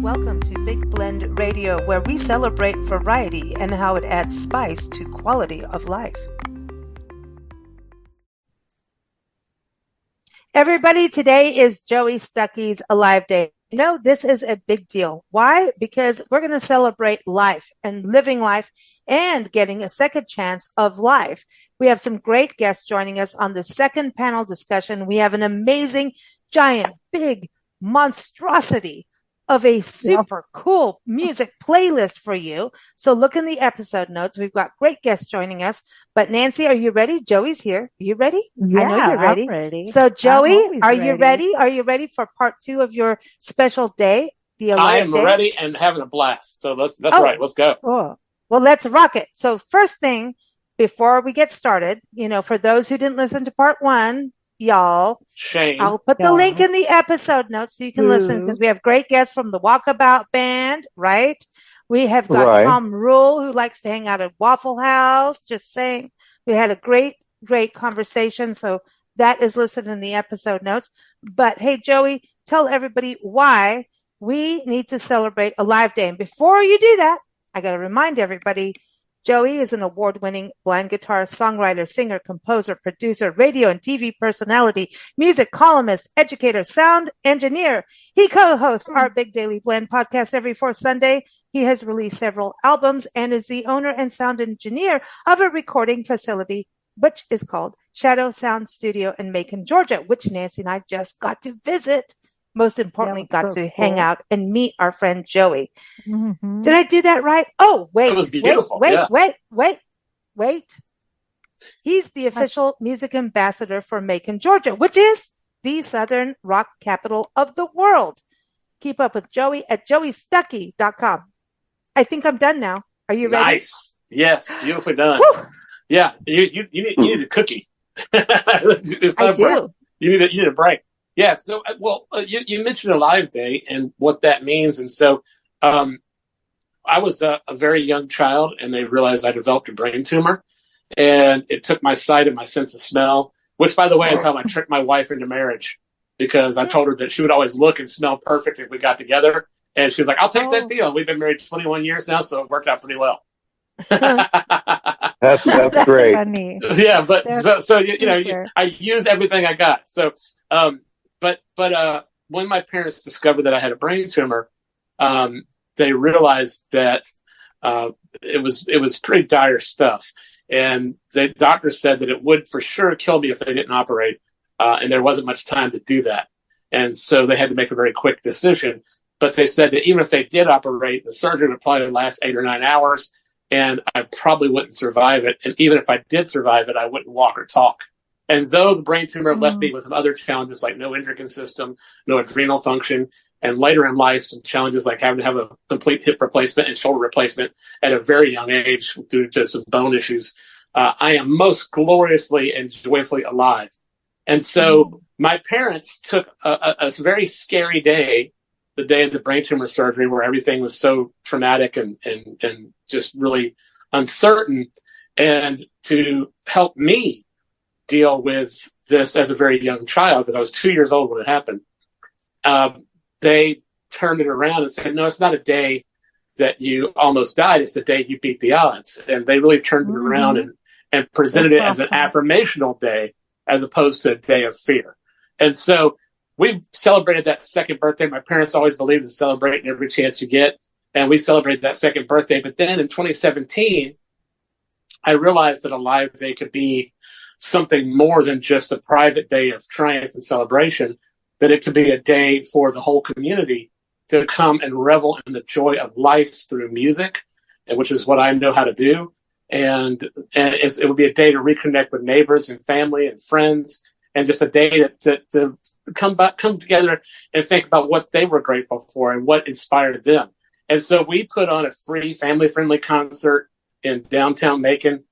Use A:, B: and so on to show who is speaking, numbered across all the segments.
A: Welcome to Big Blend Radio, where we celebrate variety and how it adds spice to quality of life. Everybody, today is Joey Stuckey's Alive Day. You know, this is a big deal. Why? Because we're going to celebrate life and living life and getting a second chance of life. We have some great guests joining us on the second panel discussion. We have an amazing, giant, big monstrosity of a super cool music playlist for you. So look in the episode notes. We've got great guests joining us. But Nancy, are you ready? Joey's here. Are you ready?
B: Yeah,
A: I know you're ready.
B: I'm ready.
A: So Joey, are you
B: ready.
A: ready? Are you ready for part 2 of your special day? The Alive
C: I am
A: Day?
C: ready and having a blast. So that's right. Let's go.
A: Oh, well, let's rock it. So first thing, before we get started, you know, for those who didn't listen to part 1, y'all,
C: Shame.
A: I'll put the link in the episode notes so you can listen, because we have great guests from the Walkabout Band, right? We have got Tom Rule, who likes to hang out at Waffle House. Just saying. We had a great conversation. So that is listed in the episode notes. But hey, Joey, tell everybody why we need to celebrate Alive Day. And before you do that, I got to remind everybody, Joey is an award-winning blind guitarist, songwriter, singer, composer, producer, radio and TV personality, music columnist, educator, sound engineer. He co-hosts our Big Daily Blend podcast every fourth Sunday. He has released several albums and is the owner and sound engineer of a recording facility, which is called Shadow Sound Studio in Macon, Georgia, which Nancy and I just got to visit. Most importantly, got to hang out and meet our friend Joey. Mm-hmm. Did I do that right? Oh, wait,
C: it was beautiful.
A: wait. He's the official music ambassador for Macon, Georgia, which is the Southern rock capital of the world. Keep up with Joey at joeystuckey.com. I think I'm done now. Are you ready?
C: Nice. Yes, beautifully done.
A: Woo!
C: Yeah, you need a cookie.
A: I do.
C: You need a break. Yeah, so, you mentioned Alive Day and what that means. And so I was a very young child, and they realized I developed a brain tumor. And it took my sight and my sense of smell, which, by the way, is how I tricked my wife into marriage, because I told her that she would always look and smell perfect if we got together. And she was like, I'll take that deal. We've been married 21 years now, so it worked out pretty well.
D: That's great.
B: Funny.
C: Yeah, but I use everything I got. So, But when my parents discovered that I had a brain tumor, they realized that it was pretty dire stuff. And the doctor said that it would for sure kill me if they didn't operate, and there wasn't much time to do that. And so they had to make a very quick decision. But they said that even if they did operate, the surgery would probably last 8 or 9 hours, and I probably wouldn't survive it. And even if I did survive it, I wouldn't walk or talk. And though the brain tumor left me with some other challenges like no endocrine system, no adrenal function, and later in life, some challenges like having to have a complete hip replacement and shoulder replacement at a very young age due to some bone issues, I am most gloriously and joyfully alive. And so my parents took a very scary day, the day of the brain tumor surgery, where everything was so traumatic and just really uncertain, and to help me deal with this as a very young child, because I was 2 years old when it happened. They turned it around and said, no, it's not a day that you almost died. It's the day you beat the odds. And they really turned it around and presented it as an affirmational day as opposed to a day of fear. And so we celebrated that second birthday. My parents always believed in celebrating every chance you get. And we celebrated that second birthday. But then in 2017, I realized that Alive Day could be something more than just a private day of triumph and celebration, that it could be a day for the whole community to come and revel in the joy of life through music, and which is what I know how to do. And it would be a day to reconnect with neighbors and family and friends, and just a day to come together and think about what they were grateful for and what inspired them. And so we put on a free family-friendly concert in downtown Macon.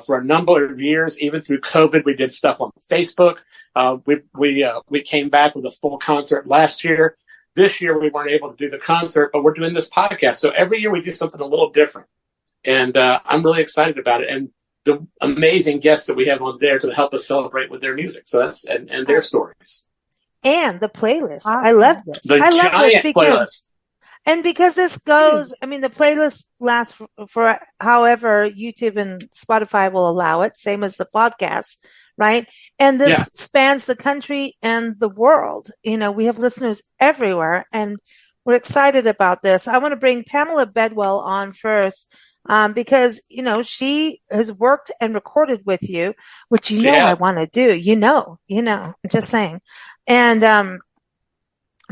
C: For a number of years, even through COVID, we did stuff on Facebook. We came back with a full concert last year. This year, we weren't able to do the concert, but we're doing this podcast. So every year we do something a little different. And I'm really excited about it. And the amazing guests that we have on there to help us celebrate with their music. So that's, and their stories.
A: And the playlist. I love this.
C: The
A: I love this
C: giant
A: because
C: playlist.
A: And because this goes, I mean, the playlist lasts for however YouTube and Spotify will allow it, same as the podcast, right? And this spans the country and the world. You know, we have listeners everywhere, and we're excited about this. I want to bring Pamela Bedwell on first, because, you know, she has worked and recorded with you, which I want to do, I'm just saying. And,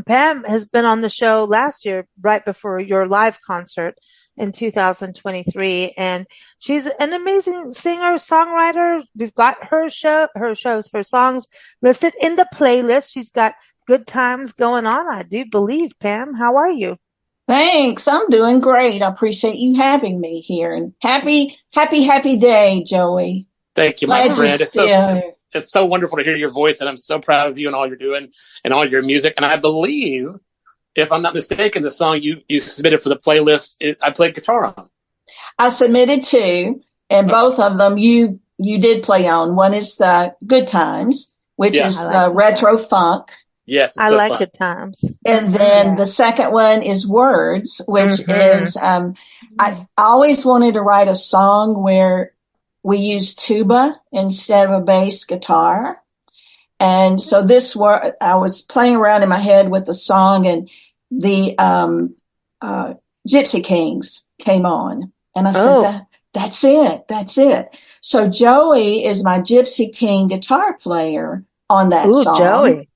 A: Pam has been on the show last year, right before your live concert in 2023. And she's an amazing singer, songwriter. We've got her songs listed in the playlist. She's got good times going on, I do believe. Pam, how are you?
B: Thanks. I'm doing great. I appreciate you having me here, and happy day, Joey.
C: Thank you, my friend. It's so wonderful to hear your voice, and I'm so proud of you and all you're doing and all your music. And I believe, if I'm not mistaken, the song you submitted for the playlist, I played guitar on.
B: I submitted two, and both of them you did play on. One is the Good Times, which is the retro funk.
C: Yes,
A: I like Good Times.
B: And then the second one is Words, which is I always wanted to write a song where we use tuba instead of a bass guitar. And so I was playing around in my head with the song, and the Gypsy Kings came on. And I said, that's it. So Joey is my Gypsy King guitar player on that song. Joey.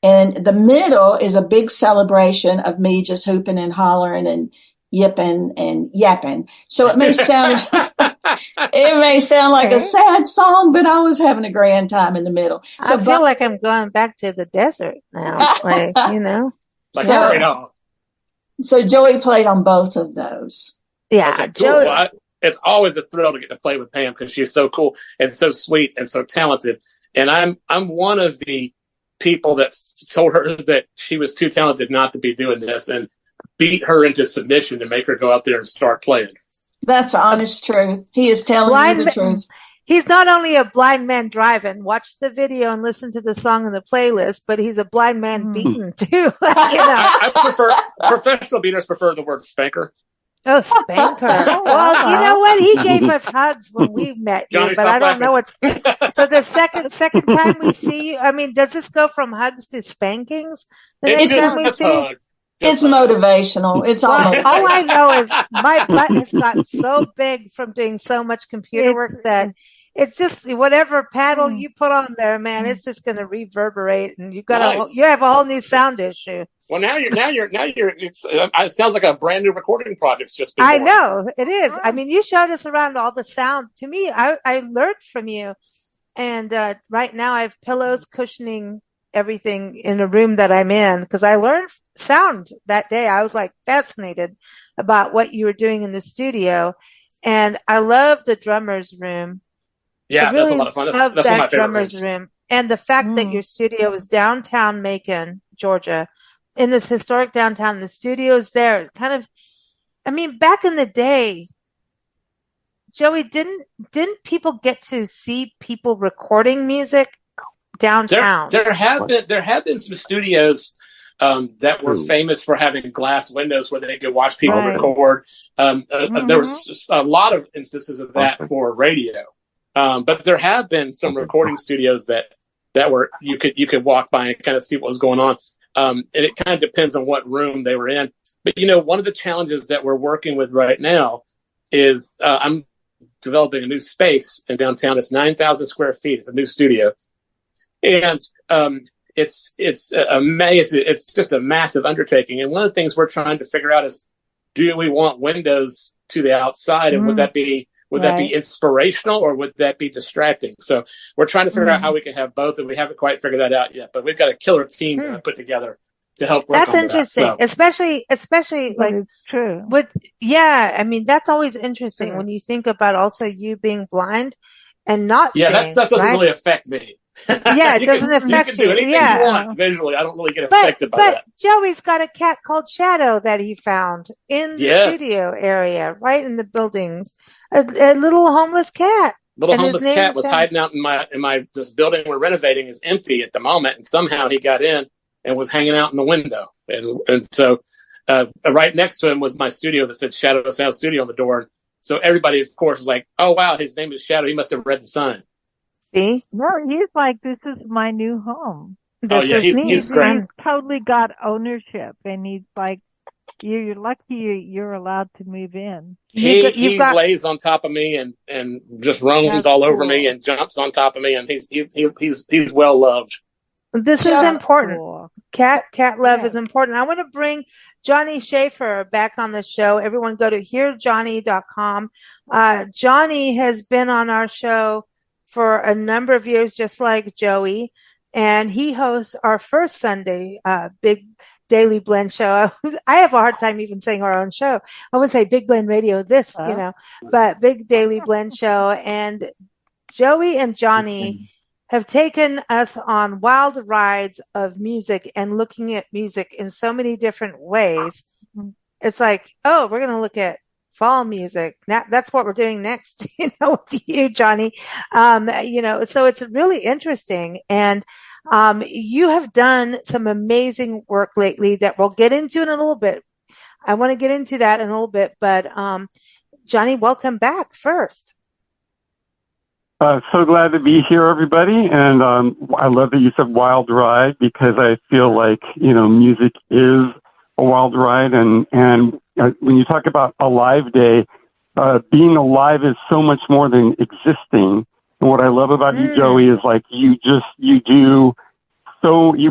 B: And the middle is a big celebration of me just hooping and hollering and yipping and yapping. So it may sound like a sad song, but I was having a grand time in the middle. So
A: I feel like I'm going back to the desert now,
B: So Joey played on both of those.
A: Yeah,
C: okay, cool. Joey. It's always a thrill to get to play with Pam, because she's so cool and so sweet and so talented. And I'm one of the people that told her that she was too talented not to be doing this, and beat her into submission to make her go out there and start playing.
B: That's the honest truth. He is telling you the truth.
A: He's not only a blind man driving, watch the video and listen to the song in the playlist, but he's a blind man beating too.
C: I prefer, professional beaters prefer the word spanker.
A: Oh, spanker. Well, you know what? He gave us hugs when we met you, but I don't know what's, so the second time we see you, I mean, does this go from hugs to spankings? The next time we see you?
B: It's motivational. It's all
A: I know is my butt has gotten so big from doing so much computer work that it's just whatever paddle you put on there, man, it's just going to reverberate, and you have a whole new sound issue.
C: Well, now you're it sounds like a brand new recording project's just been born.
A: I know it is. I mean, you showed us around all the sound. To me, I learned from you, and right now I have pillows cushioning everything in the room that I'm in, because I learned sound that day. I was like fascinated about what you were doing in the studio, and I love the drummer's room.
C: Yeah, really, that's a lot of fun. That's one of my favorite
A: drummer's room, and the fact that your studio is downtown Macon, Georgia, in this historic downtown. The studio's there. It's kind of, I mean, back in the day, Joey, didn't people get to see people recording music downtown?
C: There have been some studios that were famous for having glass windows where they could watch people record. There was a lot of instances of that for radio. But there have been some recording studios that were you could walk by and kind of see what was going on. And it kind of depends on what room they were in. But one of the challenges that we're working with right now is I'm developing a new space in downtown. It's 9,000 square feet. It's a new studio, and it's amazing. It's just a massive undertaking. And one of the things we're trying to figure out is, do we want windows to the outside, and would that be inspirational, or would that be distracting? So we're trying to figure out how we can have both, and we haven't quite figured that out yet. But we've got a killer team put together to help work on that.
A: That's interesting, especially like
B: true.
A: I mean, that's always interesting when you think about also you being blind and not seeing.
C: That stuff doesn't really affect me.
A: Yeah, it doesn't affect
C: you. You can do anything you want visually. I don't really get affected by that. But
A: Joey's got a cat called Shadow that he found in the studio area, right in the buildings. A little homeless cat.
C: Homeless cat was hiding out in this building we're renovating is empty at the moment, and somehow he got in and was hanging out in the window. And so right next to him was my studio that said Shadow Sound Studio on the door. So everybody, of course, was like, "Oh wow, his name is Shadow. He must have read the sign."
A: See?
D: No, he's like, "This is my new home."
A: This is neat.
C: He's great.
D: He's totally got ownership, and he's like, "You're lucky you're allowed to move in."
C: He lays on top of me and just roams all over me and jumps on top of me, and he's well loved.
A: This is important. Cool. Cat love is important. I want to bring Johnny Schaefer back on the show. Everyone go to hearjohnny.com. Johnny has been on our show for a number of years, just like Joey, and he hosts our first Sunday Big Daily Blend show. I have a hard time even saying our own show. I would say Big Blend Radio, but Big Daily Blend show. And Joey and Johnny have taken us on wild rides of music and looking at music in so many different ways. It's like, oh, we're going to look at fall music. That's what we're doing next, with you, Johnny. So it's really interesting. And, you have done some amazing work lately that we'll get into in a little bit. I want to get into that in a little bit, but, Johnny, welcome back first.
E: So glad to be here, everybody. And I love that you said wild ride, because I feel like, music is a wild ride. And when you talk about a live day, being alive is so much more than existing. And what I love about you, Joey, is like you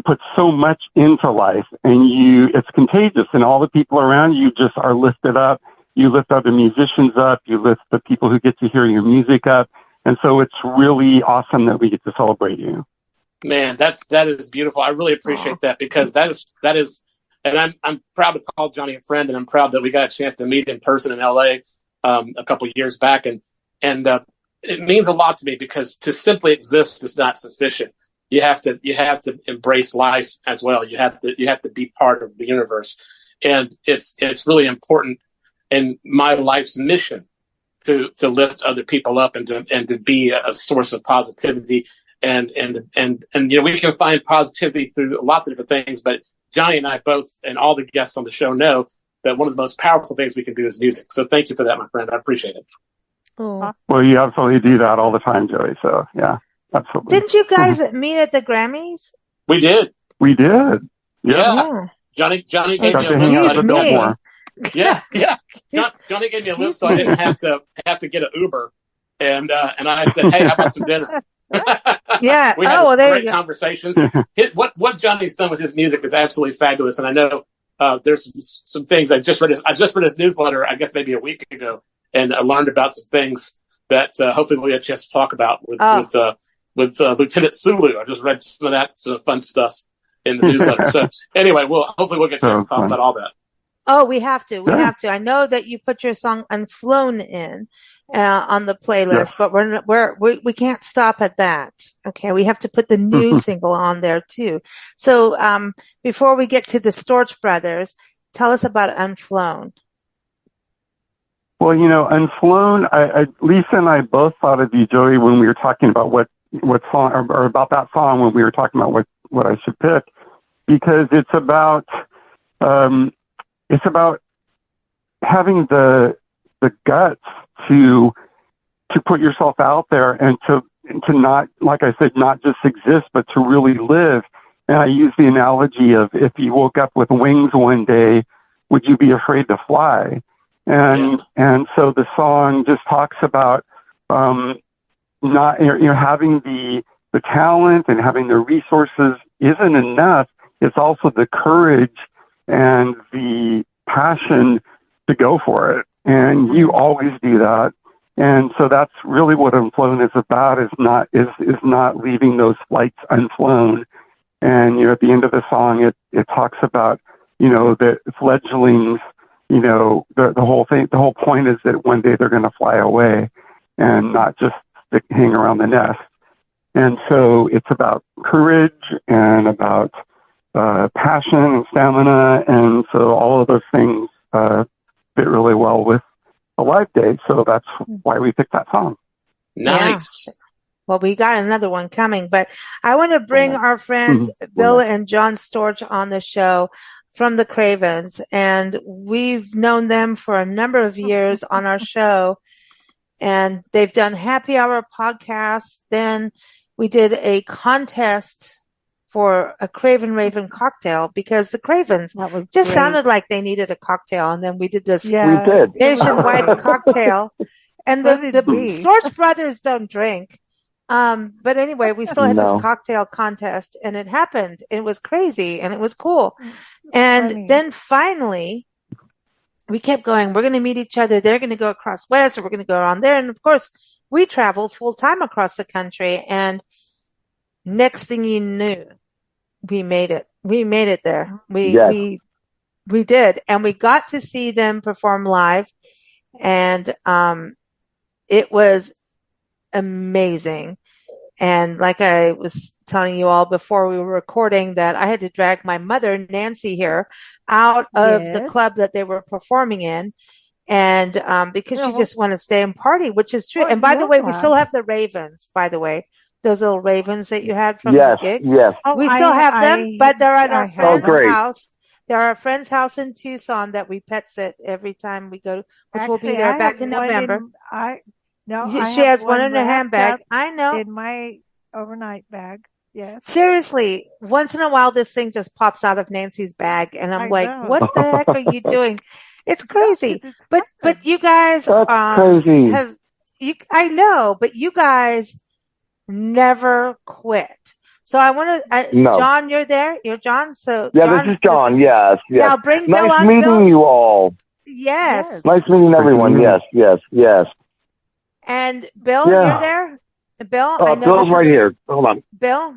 E: put so much into life, and it's contagious, and all the people around you just are lifted up. You lift other musicians up. You lift the people who get to hear your music up. And so it's really awesome that we get to celebrate you.
C: Man, that is beautiful. I really appreciate that, because that is, and I'm proud to call Johnny a friend, and I'm proud that we got a chance to meet in person in LA a couple of years back, and it means a lot to me, because to simply exist is not sufficient. You have to embrace life as well. You have to be part of the universe, and it's really important in my life's mission to lift other people up and to be a source of positivity. And we can find positivity through lots of different things, but Johnny and I both, and all the guests on the show, know that one of the most powerful things we can do is music. So thank you for that, my friend. I appreciate it.
A: Oh.
E: Well, you absolutely do that all the time, Joey. So yeah, absolutely.
A: Didn't you guys meet at the Grammys?
C: We did.
E: Yeah.
C: Johnny gave me
A: a
C: lift. Yeah. Johnny gave me a lift, so I didn't have to get an Uber. And I said, hey, how about some dinner?
A: Yeah.
C: We had great conversations. What Johnny's done with his music is absolutely fabulous. And I know there's some things I just read his newsletter, I guess maybe a week ago, and I learned about some things that hopefully we'll get a chance to talk about with Lieutenant Sulu. I just read some of that fun stuff in the newsletter. So anyway, hopefully we'll get a chance to talk about all that.
A: Oh, we have to. I know that you put your song "Unflown" in on the playlist, but we can't stop at that. Okay, we have to put the new single on there too. So before we get to the Storch Brothers, tell us about "Unflown."
E: Well, "Unflown." Lisa and I both thought of you, Joey, when we were talking about what song, or about that song, when we were talking about what I should pick, because it's about having the guts to put yourself out there, and to not, like I said, not just exist, but to really live. And I use the analogy of, if you woke up with wings one day, would you be afraid to fly? And so the song just talks about not having the talent and having the resources isn't enough. It's also the courage and the passion to go for it. And you always do that. And so that's really what Unflown is about, is not leaving those flights unflown. And, at the end of the song, it talks about, the fledglings, the whole point is that one day they're going to fly away and not just hang around the nest. And so it's about courage and about passion and stamina, and so all of those things fit really well with a live day. So that's why we picked that song.
C: Nice.
A: Yeah. Well, we got another one coming, but I want to bring our friends Bill and John Storch on the show from the Cravens, and we've known them for a number of years on our show, and they've done happy hour podcasts. Then we did a contest for a Craven Raven cocktail because the Cravens just sounded like they needed a cocktail. And then we did this nationwide cocktail. And the Storch brothers don't drink. But anyway, we still had this cocktail contest, and it happened. It was crazy and it was cool. And then finally we kept going. We're going to meet each other. They're going to go across West, or we're going to go around there. And of course we traveled full time across the country. And next thing you knew, we made it. We made it there. We did. And we got to see them perform live. And, it was amazing. And like I was telling you all before we were recording, that I had to drag my mother, Nancy, here out of the club that they were performing in. And, because she just wanted to stay and party, which is true. And by the way, we still have the Ravens, by the way. Those little ravens that you had from the gig.
E: Yes.
A: We still have them, but they're at our friend's house. They're at our friend's house in Tucson that we pet sit every time we go, which will be there back in November. She has one in her handbag. I know.
D: In my overnight bag. Yes.
A: Seriously, once in a while, this thing just pops out of Nancy's bag, and I'm like, what the heck are you doing? It's crazy. But you guys,
E: crazy.
A: I know, but you guys never quit. So I want to, John, you're there? You're John? So
E: John, this is John. Yes.
A: Now bring Bill on.
E: Nice meeting you all.
A: Yes.
E: Nice meeting everyone. Yes.
A: And Bill, you're there? Bill? I know
E: Bill's right here. Hold on.
A: Bill?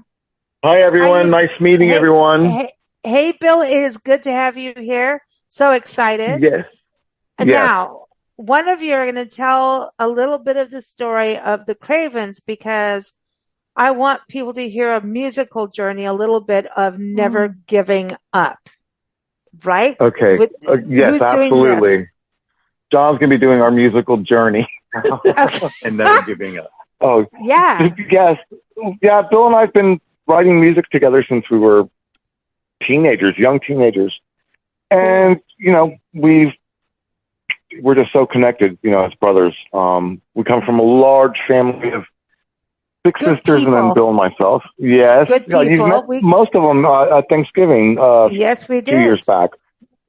F: Hi, everyone. Nice meeting everyone.
A: Hey, Bill, it is good to have you here. So excited.
F: Yes.
A: And now, one of you are going to tell a little bit of the story of the Cravens, because I want people to hear a musical journey, a little bit of never giving up. Right?
F: Okay. Yes, absolutely. John's going to be doing our musical journey and never giving up.
E: Oh,
A: yeah.
E: Yes. Yeah, Bill and I have been writing music together since we were young teenagers. And, we're just so connected, as brothers. We come from a large family of 6 sisters and then Bill and myself. Yes.
A: Good people.
E: You've met most of them at Thanksgiving.
A: Yes, we did.
E: 2 years back.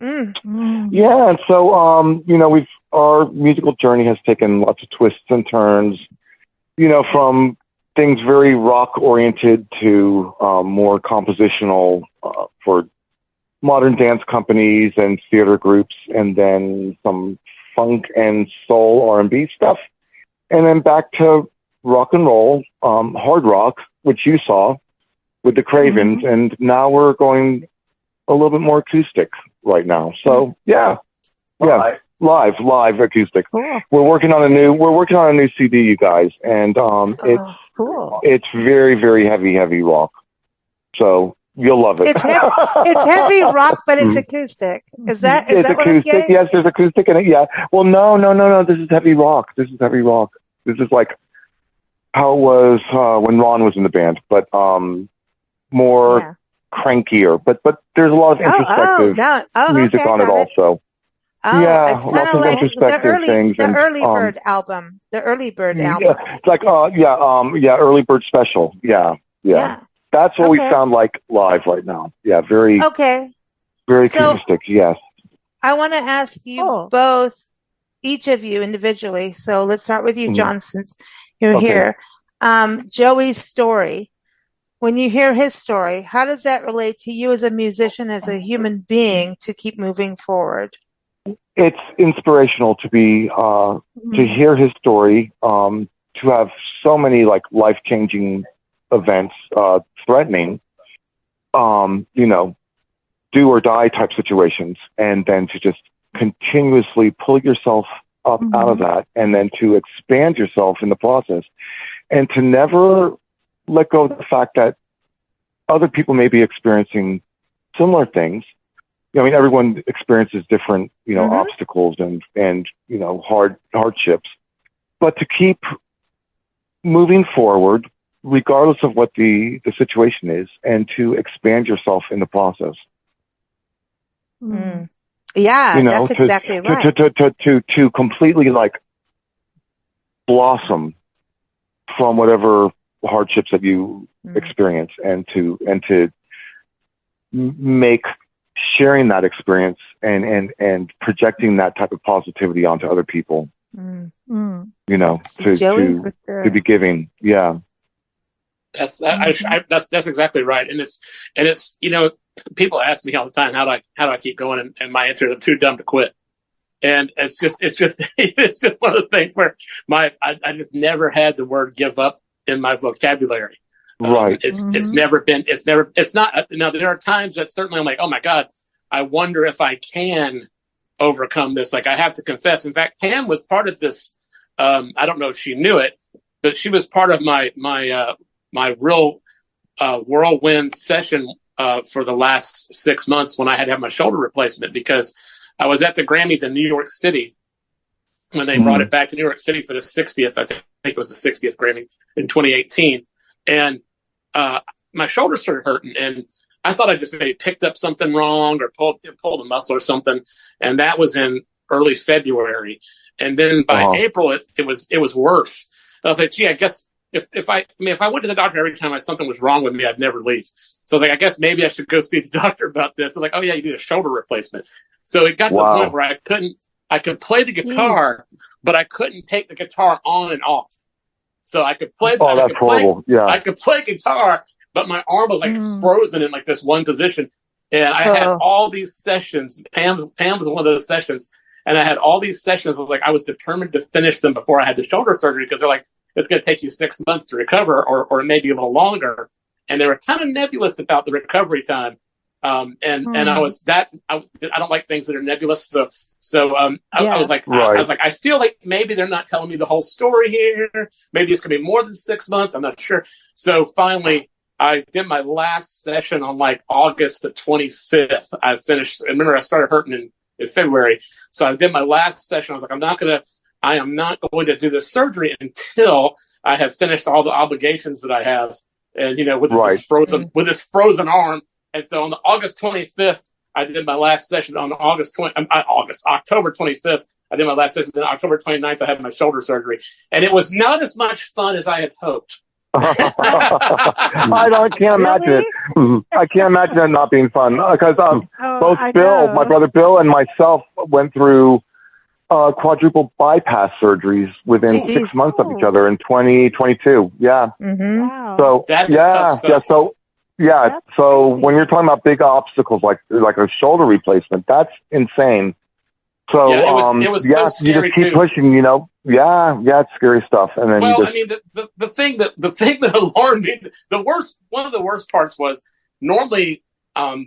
E: Yeah. And so, our musical journey has taken lots of twists and turns, from things very rock oriented to more compositional for modern dance companies and theater groups, and then some funk and soul R&B stuff, and then back to rock and roll, hard rock, which you saw with the Cravens, and now we're going a little bit more acoustic right now. So live acoustic. Cool. We're working on a new CD, you guys, and it's very, very heavy rock. So you'll love it.
A: It's heavy rock, but it's acoustic. Is that
E: what
A: acoustic?
E: I'm getting? Yes, there's acoustic in it. Yeah. Well, no. This is heavy rock. This is like how it was when Ron was in the band, but more crankier. But there's a lot of introspective music on it also.
A: Oh,
E: yeah,
A: it's kind of like the early bird album. The early bird album.
E: Yeah, it's like early bird special. Yeah. That's what we sound like live right now. Yeah, very acoustic. Yes.
A: I want to ask you both, each of you individually. So let's start with you, John, since you're here. Joey's story. When you hear his story, how does that relate to you as a musician, as a human being, to keep moving forward?
E: It's inspirational to be to hear his story, to have so many life-changing events threatening, do or die type situations, and then to just continuously pull yourself up out of that, and then to expand yourself in the process, and to never let go of the fact that other people may be experiencing similar things. Everyone experiences different, obstacles and hardships, but to keep moving forward, regardless of what the situation is, and to expand yourself in the process.
A: Mm. Yeah,
F: you know,
A: that's exactly right.
F: To completely like blossom from whatever hardships that you experience, and to make sharing that experience and projecting that type of positivity onto other people. You know, to be giving. Yeah.
C: That's exactly right. And it's, you know, people ask me all the time, how do I keep going? And my answer is, I'm too dumb to quit. And it's just it's just one of the things where I just never had the word give up in my vocabulary.
F: Right.
C: It's not. Now, there are times that certainly I'm like, oh my God, I wonder if I can overcome this. Like, I have to confess. In fact, Pam was part of this. I don't know if she knew it, but she was part of my real whirlwind session for the last 6 months when I had to have my shoulder replacement, because I was at the Grammys in New York City when they brought it back to New York City for the 60th. I think it was the 60th Grammys in 2018. And my shoulder started hurting, and I thought I just maybe picked up something wrong or pulled a muscle or something. And that was in early February. And then by April, it was worse. And I was like, gee, I guess if I went to the doctor every time something was wrong with me, I'd never leave. So I was like, I guess maybe I should go see the doctor about this. They're like, oh yeah, you need a shoulder replacement. So it got to the point where I could play the guitar, but I couldn't take the guitar on and off. So I could play.
F: Oh, that's horrible. Yeah.
C: I could play guitar, but my arm was like frozen in like this one position. And I had all these sessions. Pam was one of those sessions. And I had all these sessions. I was determined to finish them before I had the shoulder surgery, because they're like, it's going to take you 6 months to recover, or maybe a little longer. And they were kind of nebulous about the recovery time. I don't like things that are nebulous. I was like, I feel like maybe they're not telling me the whole story here. Maybe it's going to be more than 6 months. I'm not sure. So finally, I did my last session on like August the 25th. I finished. Remember, I started hurting in February. So I did my last session. I was like, I am not going to do this surgery until I have finished all the obligations that I have. And, you know, with this frozen arm. And so on the August 25th, I did my last session. On October 25th, I did my last session. Then October 29th, I had my shoulder surgery. And it was not as much fun as I had hoped.
F: I can't imagine it. I can't imagine it not being fun, because both my brother Bill, and myself went through quadruple bypass surgeries within 6 months of each other in 2022. Yeah.
D: Wow.
F: So So when you're talking about big obstacles like a shoulder replacement, that's insane. So
C: it was so scary,
F: you just keep pushing, you know. It's scary stuff. And then
C: the thing that alarmed me, one of the worst parts was, normally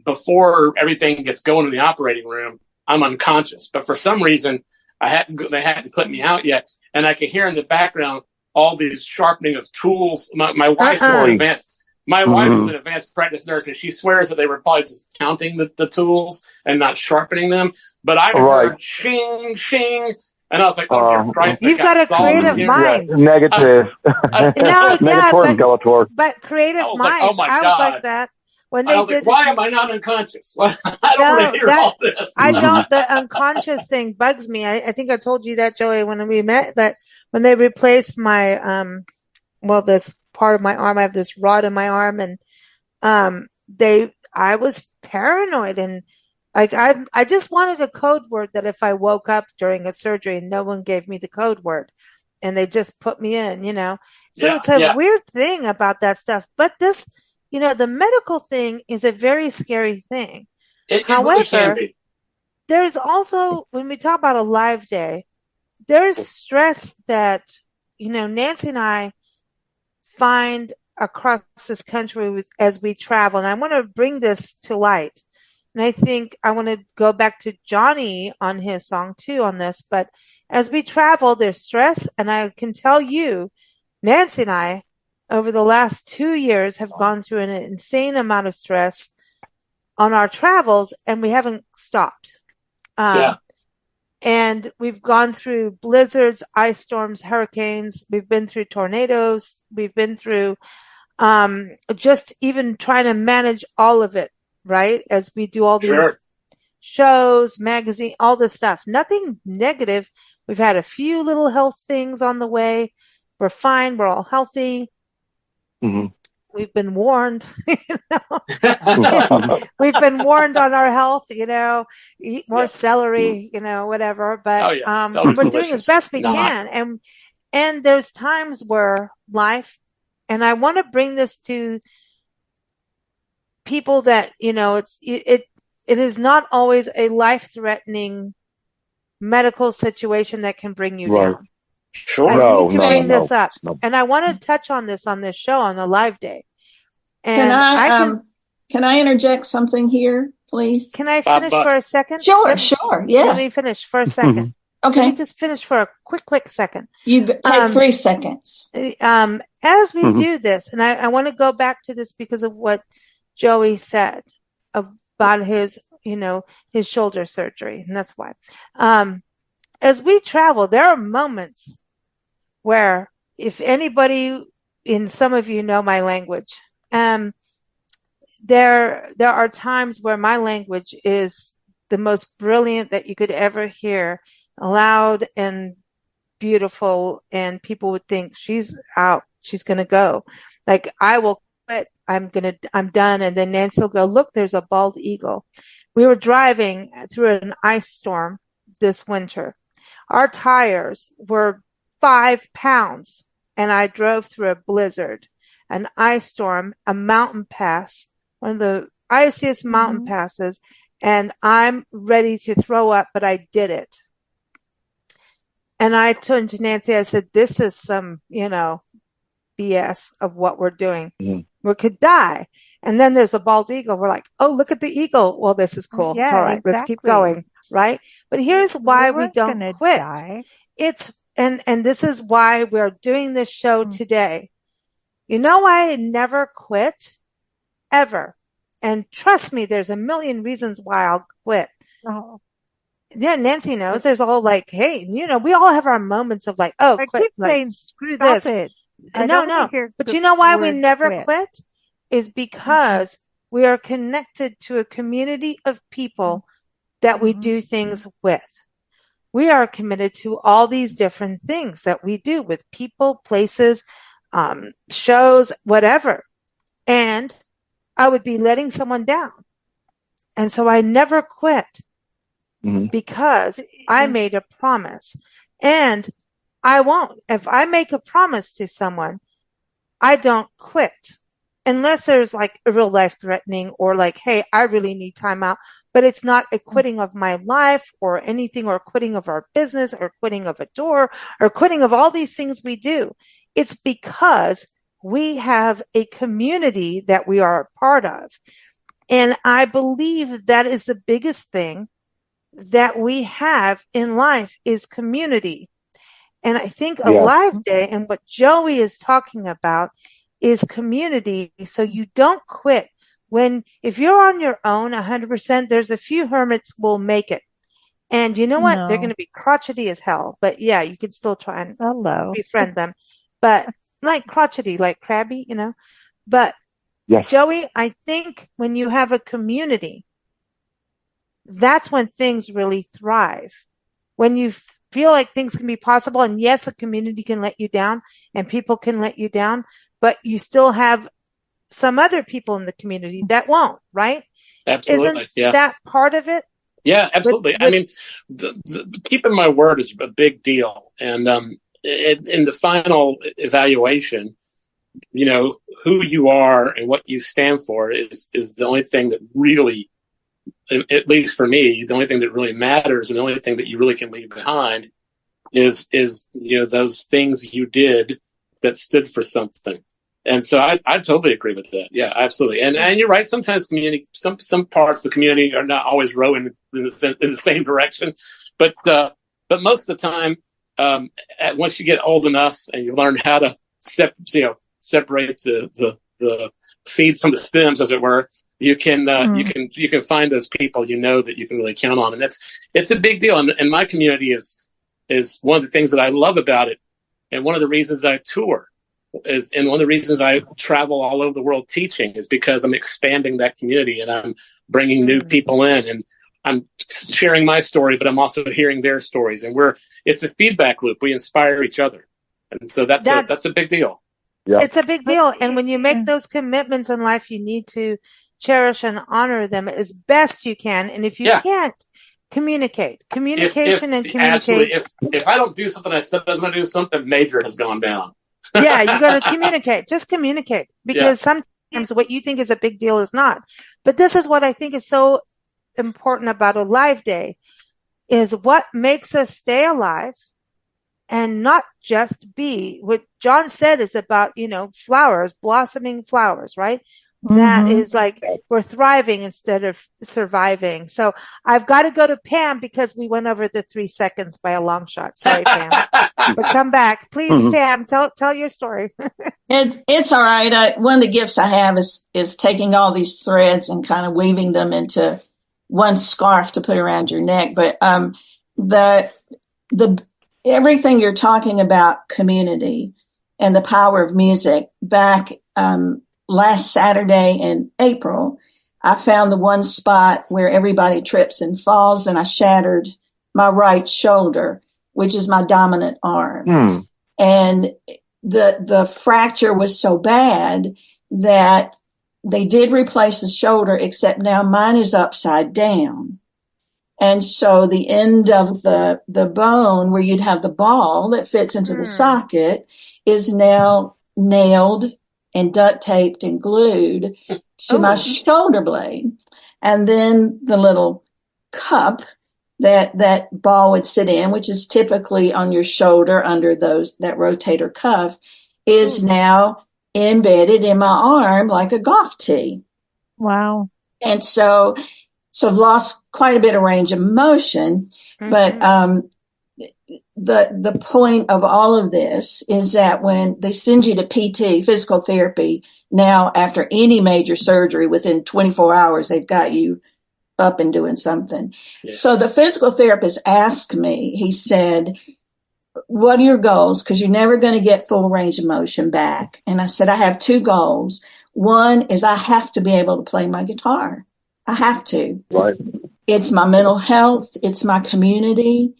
C: before everything gets going in the operating room, I'm unconscious. But for some reason, they hadn't put me out yet, and I could hear in the background all these sharpening of tools. My wife is advanced. My wife is an advanced practice nurse, and she swears that they were probably just counting the tools and not sharpening them. But I heard shing, shing, and I was like, oh, Christ.
A: You've got a creative mind.
F: Yeah, negative.
A: But creative minds. I was like that. When they did
C: why am I not unconscious? I don't want to hear all this.
A: The unconscious thing bugs me. I think I told you that, Joey, when we met, that when they replaced my, this part of my arm, I have this rod in my arm, and I was paranoid, and like I just wanted a code word that if I woke up during a surgery and no one gave me the code word, and they just put me in, you know. So it's a weird thing about that stuff. But this, you know, the medical thing is a very scary thing.
C: However, really can be.
A: There's also, when we talk about a live day, there's stress that, you know, Nancy and I find across this country as we travel. And I want to bring this to light. And I think I want to go back to Johnny on his song too on this. But as we travel, there's stress. And I can tell you, Nancy and I, over the last 2 years, have gone through an insane amount of stress on our travels, and we haven't stopped. And we've gone through blizzards, ice storms, hurricanes. We've been through tornadoes. We've been through just even trying to manage all of it, right? As we do all these shows, magazine, all this stuff. Nothing negative. We've had a few little health things on the way. We're fine. We're all healthy. Mm-hmm. We've been warned. We've been warned on our health, eat more celery, whatever. But we're doing as best we can. And there's times where life, and I want to bring this to people that, it is not always a life-threatening medical situation that can bring you down.
C: Sure.
A: I need to bring this up. And I want to touch on this on this show on the live day. And
B: can I interject something here, please?
A: Can I finish for a second?
B: Sure. Yeah.
A: Let me finish for a second.
B: Okay.
A: Let me just finish for a quick second.
B: You take 3 seconds.
A: As we do this, and I want to go back to this because of what Joey said about his shoulder surgery. And that's why. As we travel, there are moments where, if anybody, and some of you know my language, there are times where my language is the most brilliant that you could ever hear, loud and beautiful, and people would think she's out, she's going to go. Like, I will quit, I'm done. And then Nancy will go, look, there's a bald eagle. We were driving through an ice storm this winter. Our tires were 5 pounds, and I drove through a blizzard, an ice storm, a mountain pass, one of the iciest mountain passes, and I'm ready to throw up, but I did it. And I turned to Nancy, I said, this is some, BS of what we're doing. We could die. And then there's a bald eagle. We're like, oh, look at the eagle. Well, this is cool.
D: Yeah,
A: it's all right.
D: Exactly.
A: Let's keep going. Right. But here's why we don't quit. Die. And this is why we're doing this show today. I never quit ever. And trust me, there's a million reasons why I'll quit.
D: Oh.
A: Yeah, Nancy knows. There's all like, hey, we all have our moments of like, oh, quit, like, screw this. No. But you know why we never quit? Is because we are connected to a community of people that we do things with. We are committed to all these different things that we do with people, places, shows, whatever. And I would be letting someone down. And so I never quit because I made a promise. And I won't. If I make a promise to someone, I don't quit. Unless there's like a real life threatening or like, hey, I really need time out. But it's not a quitting of my life or anything, or quitting of our business, or quitting of a door, or quitting of all these things we do. It's because we have a community that we are a part of. And I believe that is the biggest thing that we have in life is community. And I think a live day, and what Joey is talking about, is community. So you don't quit. If you're on your own 100%, there's a few hermits will make it. And you know what? No. They're going to be crotchety as hell. But yeah, you can still try and befriend them. But like crotchety, like crabby, But Joey, I think when you have a community, that's when things really thrive. When you feel like things can be possible, and yes, a community can let you down and people can let you down, but you still have some other people in the community that won't, right?
C: Absolutely.
A: Isn't that part of it?
C: Yeah, absolutely. I mean, keeping my word is a big deal. And in the final evaluation, who you are and what you stand for is the only thing that really, at least for me, the only thing that really matters, and the only thing that you really can leave behind is those things you did that stood for something. And so I totally agree with that. Yeah, absolutely. And you're right. Sometimes some parts of the community are not always rowing in the same direction, but most of the time, once you get old enough and you learn how to separate the seeds from the stems, as it were, you can find those people that you can really count on, and it's a big deal. And my community is one of the things that I love about it, and one of the reasons I tour. And one of the reasons I travel all over the world teaching is because I'm expanding that community and I'm bringing new people in. And I'm sharing my story, but I'm also hearing their stories, and it's a feedback loop. We inspire each other, and so that's a big deal.
F: Yeah.
A: It's a big deal, and when you make those commitments in life, you need to cherish and honor them as best you can. And if you can't, communicate. Communication and communicate.
C: Absolutely. If I don't do something I said I was going to do, something major has gone down.
A: Yeah, you got to communicate. Just communicate, because sometimes what you think is a big deal is not. But this is what I think is so important about a live day, is what makes us stay alive and not just be. What John said is about, flowers, blossoming flowers, right? Mm-hmm. That is like we're thriving instead of surviving. So I've got to go to Pam because we went over the 3 seconds by a long shot. Sorry, Pam. But come back. Please, Pam, tell your story.
B: It's all right. One of the gifts I have is taking all these threads and kind of weaving them into one scarf to put around your neck. But the everything you're talking about, community and the power of music, back last Saturday in April, I found the one spot where everybody trips and falls, and I shattered my right shoulder, which is my dominant arm. And the fracture was so bad that they did replace the shoulder, except now mine is upside down. And so the end of the bone where you'd have the ball that fits into the socket is now nailed and duct taped and glued to my shoulder blade. And then the little cup that ball would sit in, which is typically on your shoulder under that rotator cuff, is now embedded in my arm like a golf tee.
D: Wow.
B: And so I've lost quite a bit of range of motion, but the point of all of this is that when they send you to PT, physical therapy, now after any major surgery, within 24 hours, they've got you up and doing something. Yeah. So the physical therapist asked me, he said, what are your goals? Because you're never going to get full range of motion back. And I said, I have 2 goals. One is I have to be able to play my guitar. I have to.
F: Right.
B: It's my mental health. It's my community.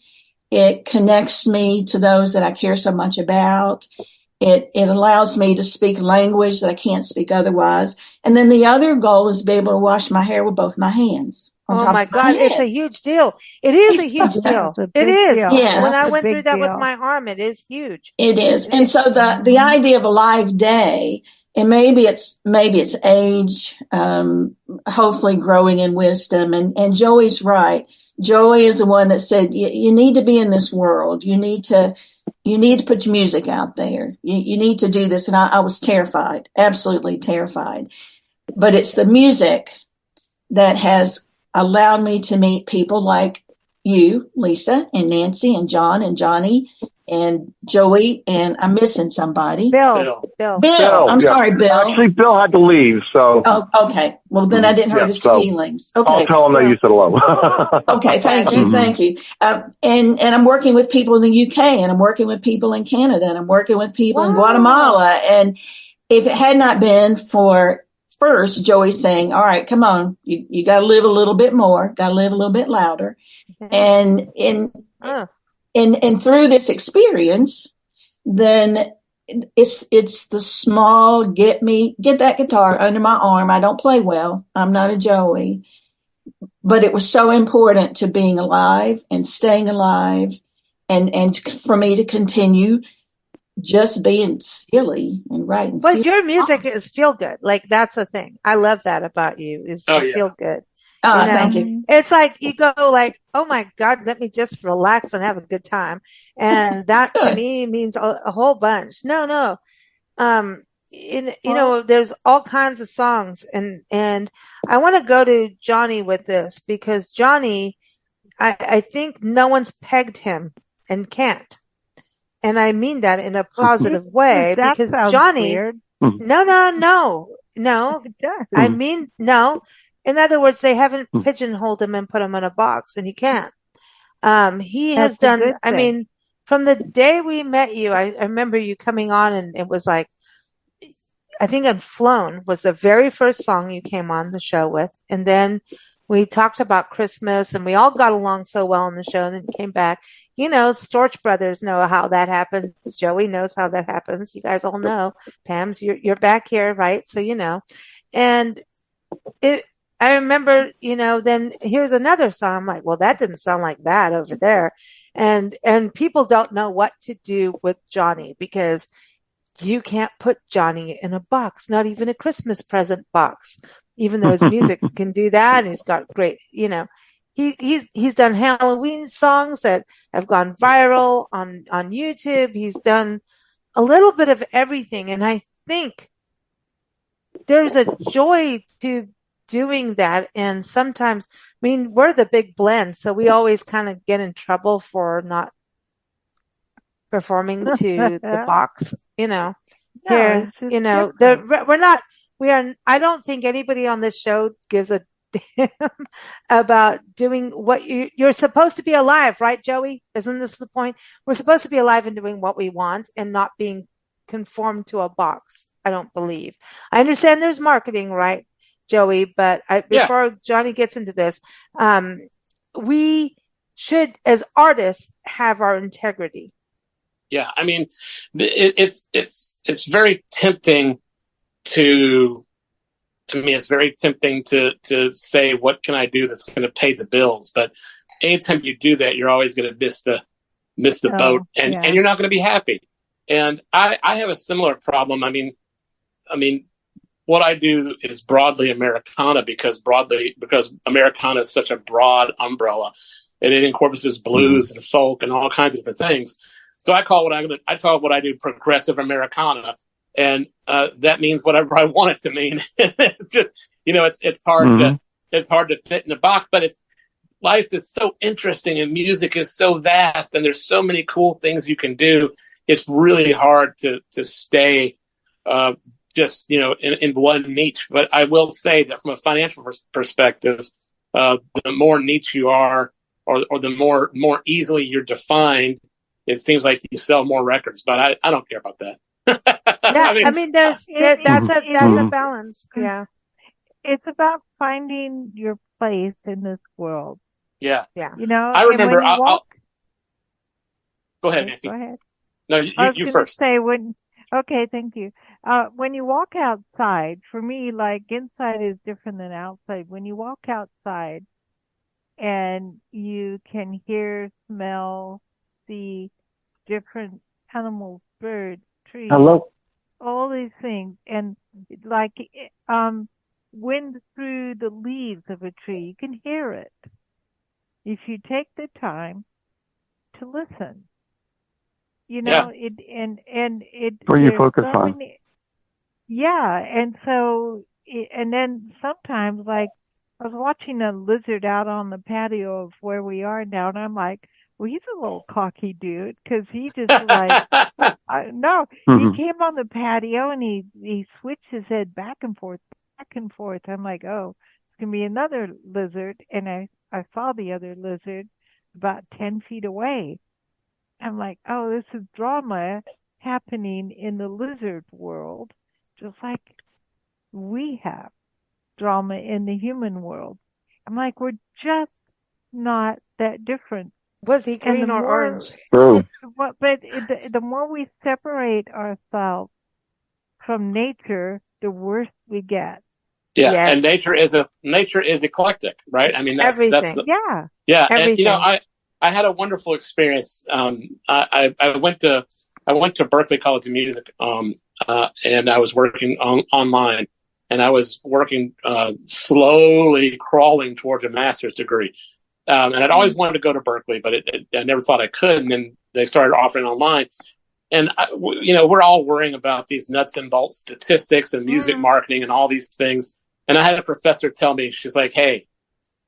B: It connects me to those that I care so much about. It allows me to speak language that I can't speak otherwise. And then the other goal is to be able to wash my hair with both my hands.
A: Oh my God, it's a huge deal. It is a huge deal. It is.
B: Yes.
A: When I went through that with my arm, it is huge.
B: It is. And so the idea of a live day, and maybe it's age, hopefully growing in wisdom. And Joey's right. Joey is the one that said, you need to be in this world. You need to put your music out there. You need to do this. And I was terrified, absolutely terrified. But it's the music that has allowed me to meet people like you, Lisa, and Nancy, and John, and Johnny, and Joey, and I'm missing somebody.
A: Bill.
B: I'm sorry, Bill.
F: Actually, Bill had to leave, so.
B: Oh, okay. Well, then I didn't hurt his feelings. Okay.
F: I'll tell him that you said hello.
B: Okay, thank you. And I'm working with people in the UK, and I'm working with people in Canada, and I'm working with people in Guatemala. And if it had not been for first Joey saying, all right, come on, you got to live a little bit more, got to live a little bit louder. And through this experience, then it's the small, get that guitar under my arm. I don't play well. I'm not a Joey, but it was so important to being alive and staying alive and for me to continue just being silly and writing.
A: But your music is feel good. Like that's the thing. I love that about you is feel good.
B: Thank you.
A: It's like you go like, oh my God, let me just relax and have a good time. And that to me means a whole bunch. No. There's all kinds of songs and I want to go to Johnny with this because Johnny, I think no one's pegged him and can't. And I mean that in a positive way because Johnny,
D: weird.
A: No. I mean, no. In other words, they haven't pigeonholed him and put him in a box, and he can't. He has done, I mean, from the day we met you, I remember you coming on and it was like, I think Flown was the very first song you came on the show with. And then we talked about Christmas, and we all got along so well on the show, and then came back. You know, Storch brothers know how that happens. Joey knows how that happens. You guys all know. Pam's, you're back here, right? So, you know, and I remember, you know, then here's another song. I'm like, well, that didn't sound like that over there. And people don't know what to do with Johnny, because you can't put Johnny in a box, not even a Christmas present box, even though his music can do that. And he's got great, you know, he's done Halloween songs that have gone viral on YouTube. He's done a little bit of everything. And I think there's a joy to doing that. And sometimes, I mean, we're the big blend, so we always kind of get in trouble for not performing to the box, you know. Here, you know, I don't think anybody on this show gives a damn about doing what you're supposed to be alive, right, Joey? Isn't this the point? We're supposed to be alive and doing what we want and not being conformed to a box. I don't believe. I understand there's marketing, right, Joey? But before Johnny gets into this, we should, as artists, have our integrity.
C: Yeah, I mean, it's very tempting to say, what can I do that's going to pay the bills? But anytime you do that, you're always going to miss the boat, and you're not going to be happy. And I have a similar problem. I mean, what I do is broadly Americana, because Americana is such a broad umbrella, and it encompasses blues and folk and all kinds of different things. So I call what I do progressive Americana, and that means whatever I want it to mean. It's just, you know, it's hard to fit in a box, but life is so interesting, and music is so vast, and there's so many cool things you can do. It's really hard to stay just, you know, in one niche. But I will say that from a financial perspective, the more niche you are, or the more easily you're defined, it seems like you sell more records. But I don't care about that.
A: I mean, that's a balance. Yeah.
D: It's about finding your place in this world.
C: Yeah.
A: Yeah.
D: You know,
C: I remember. Go ahead, Nancy.
D: Go ahead.
C: No, you first.
D: Okay, thank you. When you walk outside, for me, like, inside is different than outside. When you walk outside and you can hear, smell, see different animals, birds, trees, all these things, and like wind through the leaves of a tree, you can hear it if you take the time to listen. You know,
E: where you focus on.
D: And so, and then sometimes, like, I was watching a lizard out on the patio of where we are now, and I'm like, well, he's a little cocky dude, because he just like, he came on the patio and he switched his head back and forth. I'm like, oh, it's going to be another lizard. And I saw the other lizard about 10 feet away. I'm like, oh, this is drama happening in the lizard world, just like we have drama in the human world. I'm like, we're just not that different.
A: Was he green or orange?
D: But the more we separate ourselves from nature, the worse we get.
C: Yeah, yes. And nature is eclectic, right? I mean, that's
A: everything.
C: Yeah. Everything. And you know, I had a wonderful experience. I went to Berklee College of Music, and I was working online, and I was working slowly crawling towards a master's degree. And I'd always wanted to go to Berklee, but I never thought I could. And then they started offering online. And, you know, we're all worrying about these nuts and bolts statistics and music marketing and all these things. And I had a professor tell me, she's like, hey,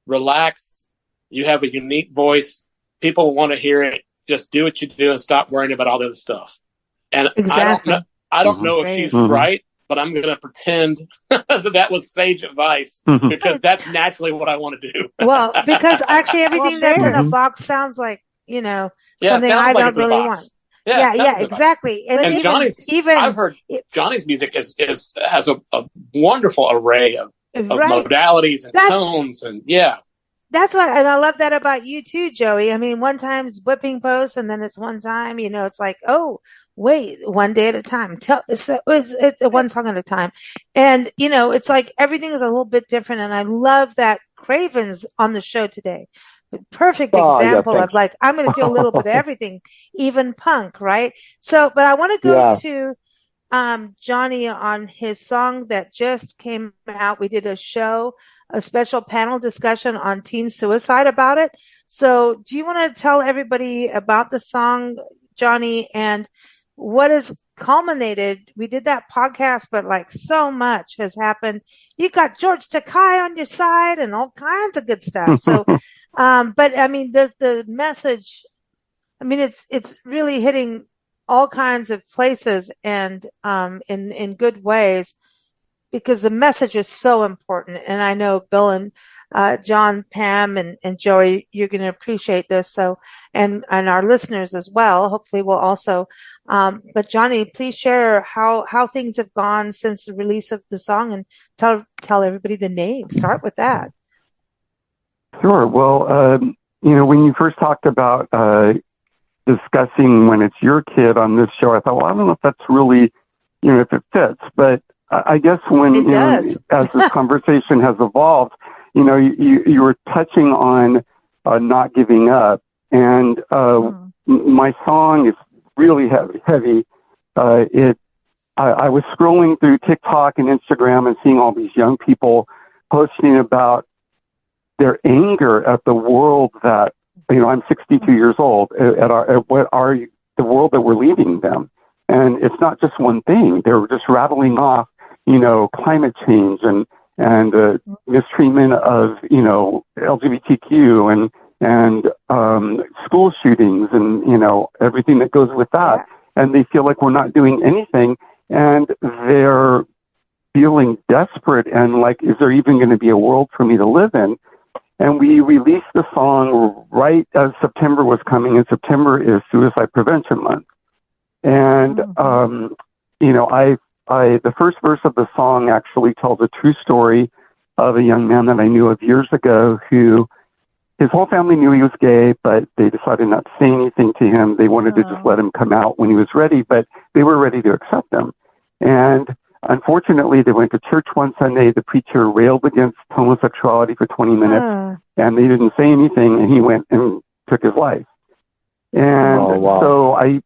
C: relax. You have a unique voice. People want to hear it. Just do what you do and stop worrying about all the other stuff. And
A: exactly.
C: I don't know if she's right, but I'm going to pretend that was sage advice, because that's naturally what I want to do.
A: Well, because actually everything that's in a box sounds like, you know, something I don't really want. Yeah, exactly.
C: And I've heard Johnny's music has a wonderful array modalities and tones, and
A: That's what, and I love that about you too, Joey. I mean, one time's whipping post, and then it's one time. It's like, oh, wait, one day at a time. It's one song at a time, and it's like everything is a little bit different. And I love that Craven's on the show today. Perfect example of like, I'm going to do a little bit of everything, even punk, right? So, but I want to go to Johnny on his song that just came out. We did a special panel discussion on teen suicide about it. So do you want to tell everybody about the song, Johnny, and what has culminated? We did that podcast, but like so much has happened. You got George Takei on your side and all kinds of good stuff. So, but I mean, the message, I mean, it's really hitting all kinds of places and, in good ways, because the message is so important. And I know Bill and John, Pam, and Joey, you're going to appreciate this. So, and our listeners as well, hopefully will also. But Johnny, please share how things have gone since the release of the song, and tell everybody the name. Start with that.
E: Sure. Well, when you first talked about discussing when it's your kid on this show, I thought, well, I don't know if that's really, if it fits, but I guess when, as this conversation has evolved, you were touching on not giving up, and my song is really heavy. I was scrolling through TikTok and Instagram and seeing all these young people posting about their anger at the world that, I'm 62 years old, at what are the world that we're leaving them. And it's not just one thing. They're just rattling off, climate change and mistreatment of, LGBTQ and school shootings and, everything that goes with that. And they feel like we're not doing anything, and they're feeling desperate and like, is there even going to be a world for me to live in? And we released the song right as September was coming, and September is Suicide Prevention Month. And, the first verse of the song actually tells a true story of a young man that I knew of years ago who, his whole family knew he was gay, but they decided not to say anything to him. They wanted to just let him come out when he was ready, but they were ready to accept him. And unfortunately, they went to church one Sunday. The preacher railed against homosexuality for 20 minutes, and they didn't say anything, and he went and took his life. And so I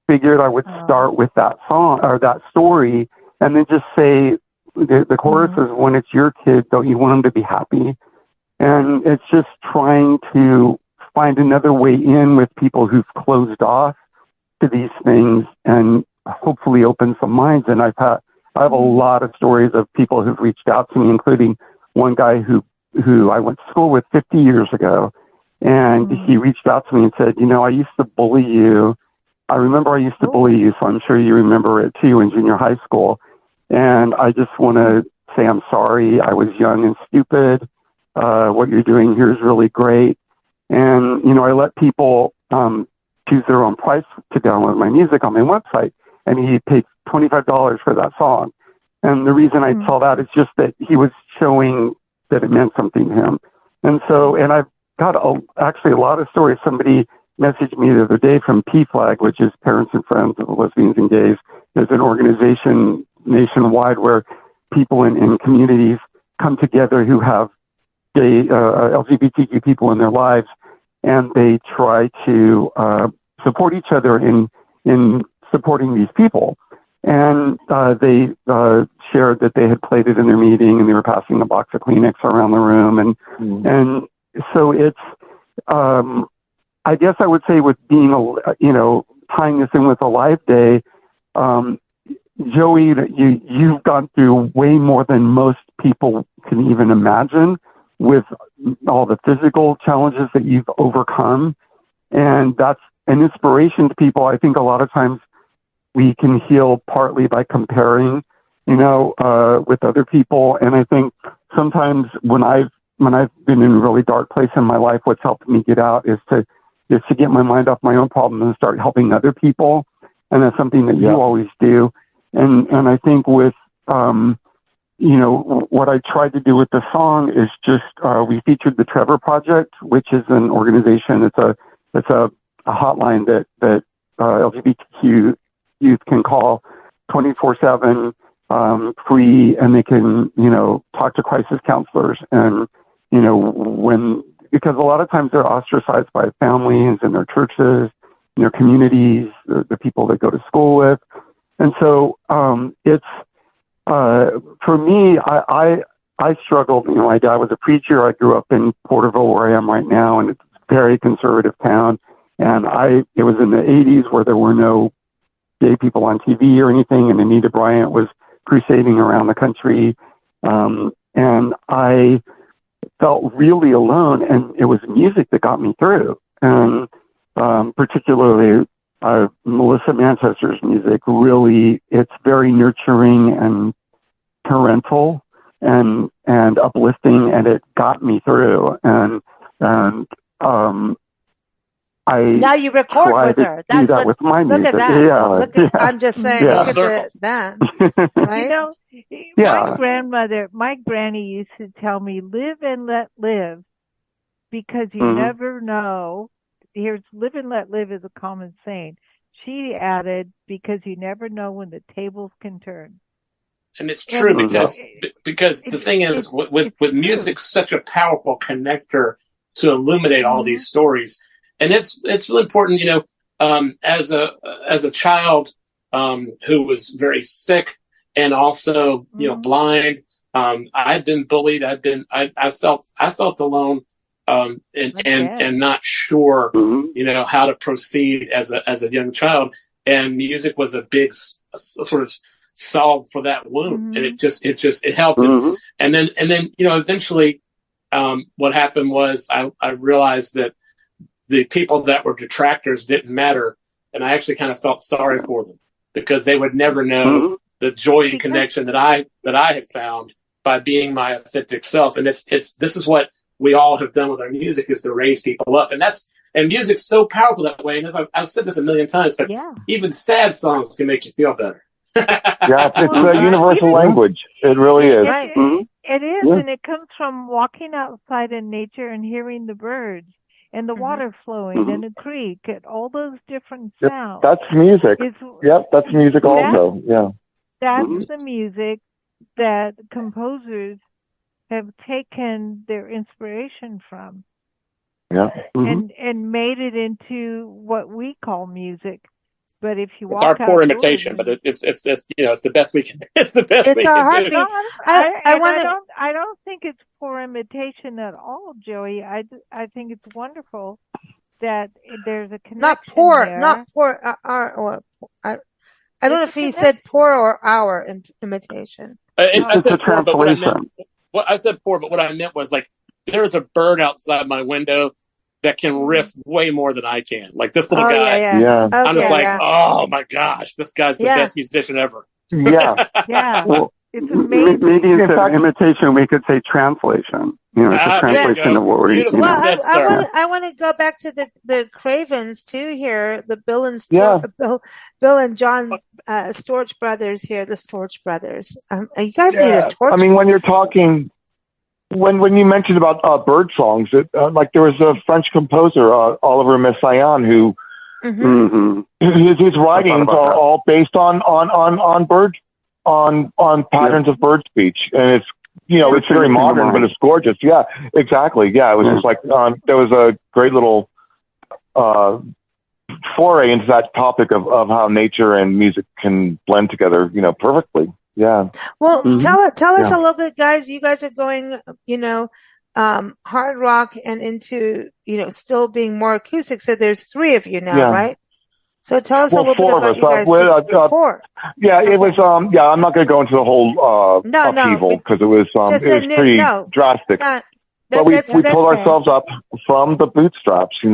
E: figured I would start with that song or that story, and then just say the chorus is, when it's your kid, don't you want them to be happy? And it's just trying to find another way in with people who've closed off to these things and hopefully open some minds. And I have a lot of stories of people who've reached out to me, including one guy who I went to school with 50 years ago. And he reached out to me and said, I used to bully you. I remember I used to bully you, so I'm sure you remember it too in junior high school. And I just want to say I'm sorry. I was young and stupid. What you're doing here is really great. And, I let people choose their own price to download my music on my website. And he paid $25 for that song. And the reason I tell that is just that he was showing that it meant something to him. And so, and I've got actually a lot of stories. Somebody messaged me the other day from PFLAG, which is Parents and Friends of Lesbians and Gays. There's an organization nationwide where people in communities come together who have gay, LGBTQ people in their lives, and they try to support each other in supporting these people. And they shared that they had played it in their meeting, and they were passing a box of Kleenex around the room. And so it's, I guess I would say, with being, tying this in with a Live Day, Joey, you've gone through way more than most people can even imagine with all the physical challenges that you've overcome. And that's an inspiration to people. I think a lot of times we can heal partly by comparing, with other people. And I think sometimes when I've been in a really dark place in my life, what's helped me get out is to get my mind off my own problems and start helping other people. And that's something that you always do. And I think with what I tried to do with the song is just, we featured the Trevor Project, which is an organization. It's a hotline that LGBTQ youth can call 24/7, free, and they can, talk to crisis counselors. And, because a lot of times they're ostracized by families and their churches, their communities, the people they go to school with. And so, for me, I struggled. My dad was a preacher. I grew up in Porterville, where I am right now, and it's a very conservative town. And it was in the 80s where there were no gay people on TV or anything, and Anita Bryant was crusading around the country. And I felt really alone, and it was music that got me through. And particularly Melissa Manchester's music, really, it's very nurturing and parental and uplifting, and it got me through. And
A: now you record with her. That's
E: that with my music.
A: Look at that.
E: Yeah.
A: I'm just saying, look at that. Right?
D: My granny used to tell me, live and let live, because you never know. Here's live and let live is a common saying. She added, because you never know when the tables can turn.
C: And it's true, because the thing is, with music, such a powerful connector to illuminate all these stories. And it's really important, as a child, who was very sick and also, blind. I've been bullied. I felt alone, and not sure, how to proceed as a young child. And music was a big sort of solve for that wound. And it helped. And then, eventually, what happened was I realized that the people that were detractors didn't matter. And I actually kind of felt sorry for them, because they would never know the joy and connection that I had found by being my authentic self. And this is what we all have done with our music, is to raise people up. And music's so powerful that way. And as I've said this a million times, but even sad songs can make you feel better.
F: Yeah, it's a universal language. It really is.
A: Right.
D: It is, and it comes from walking outside in nature and hearing the birds and the water flowing and the creek and all those different sounds.
F: That's music. That's music also. Yeah.
D: That's the music that composers have taken their inspiration from.
F: Yeah.
D: And made it into what we call music. But if you
C: it's our poor imitation, but it's the best we can. It's the best. It's our heartbeat.
D: I don't think it's poor imitation at all, Joey. I think it's wonderful that there's a connection.
A: Not poor. I don't know if he said poor or our imitation.
C: I said poor, but I said poor, but what I meant was, like, there's a bird outside my window that can riff way more than I can. Like this little guy.
F: Yeah.
C: I'm just oh my gosh, this guy's the best musician ever.
F: Yeah.
D: Yeah.
E: Well,
D: it's amazing.
E: Maybe instead of imitation, we could say translation. It's a translation of what we're doing.
A: Well, I want to go back to the Cravens too here. The Bill and John Storch brothers here. The Storch brothers. You guys need a torch.
F: I mean, when you're talking. When you mentioned about bird songs, like there was a French composer, Oliver Messiaen, who his writings are all based on patterns of bird speech, and it's it's very modern, but it's gorgeous. Yeah, exactly. Yeah, it was just like there was a great little foray into that topic of how nature and music can blend together, perfectly. Yeah.
A: Well, tell us a little bit, guys. You guys are going, hard rock and into, still being more acoustic. So there's 3 of you now, right? So tell us a little bit about you guys. 4.
F: Yeah, it was. I'm not going to go into the whole upheaval because it was pretty drastic. But we pulled ourselves up from the bootstraps. Two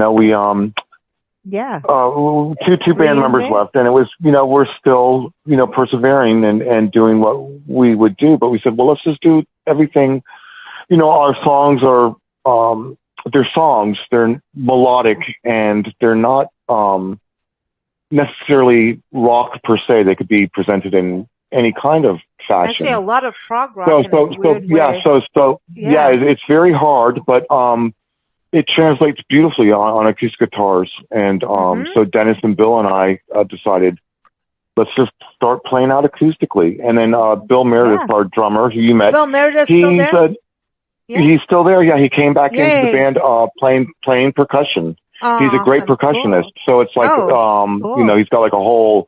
F: band members left, and it was, we're still, persevering and doing what we would do. But we said, well, let's just do everything. Our songs are, they're songs, they're melodic, and they're not, necessarily rock per se. They could be presented in any kind of fashion.
A: Actually, a lot of prog rock
F: it's very hard, but it translates beautifully on acoustic guitars. And so Dennis and Bill and I decided, let's just start playing out acoustically. And then Bill Meredith, our drummer, who you met,
A: Bill Meredith still there?
F: He's still there. Yeah, he came back into the band playing percussion. He's a great percussionist. Cool. So it's like, cool. He's got like a whole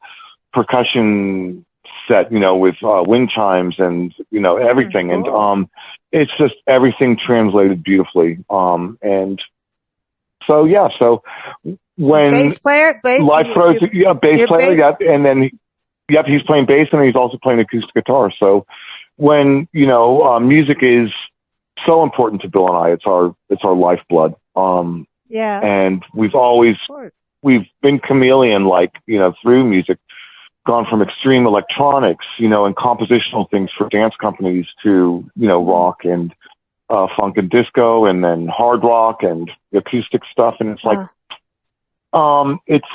F: percussion set, with wind chimes and, everything. Cool. And it's just everything translated beautifully. And so when
A: bass player,
F: life throws, bass player, and then, he's playing bass and he's also playing acoustic guitar. So when, music is so important to Bill and I, it's our lifeblood. And we've been chameleon-like, through music, gone from extreme electronics, and compositional things for dance companies to, rock and funk and disco, and then hard rock and acoustic stuff. And it's like, it's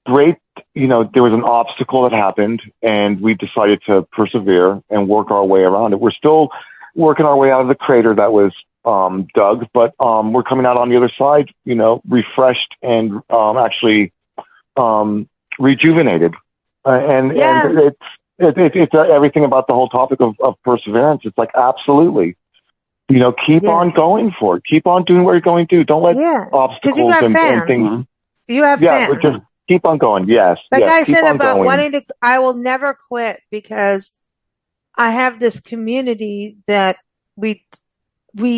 F: great. There was an obstacle that happened and we decided to persevere and work our way around it. We're still working our way out of the crater that was dug, but we're coming out on the other side, refreshed and actually rejuvenated. And it's everything about the whole topic of perseverance. It's like, absolutely, keep on going for it. Keep on doing what you're going to do. Don't let obstacles and things.
A: You have fans.
F: Just keep on going. Yes.
A: Like I said about wanting to, I will never quit because I have this community that we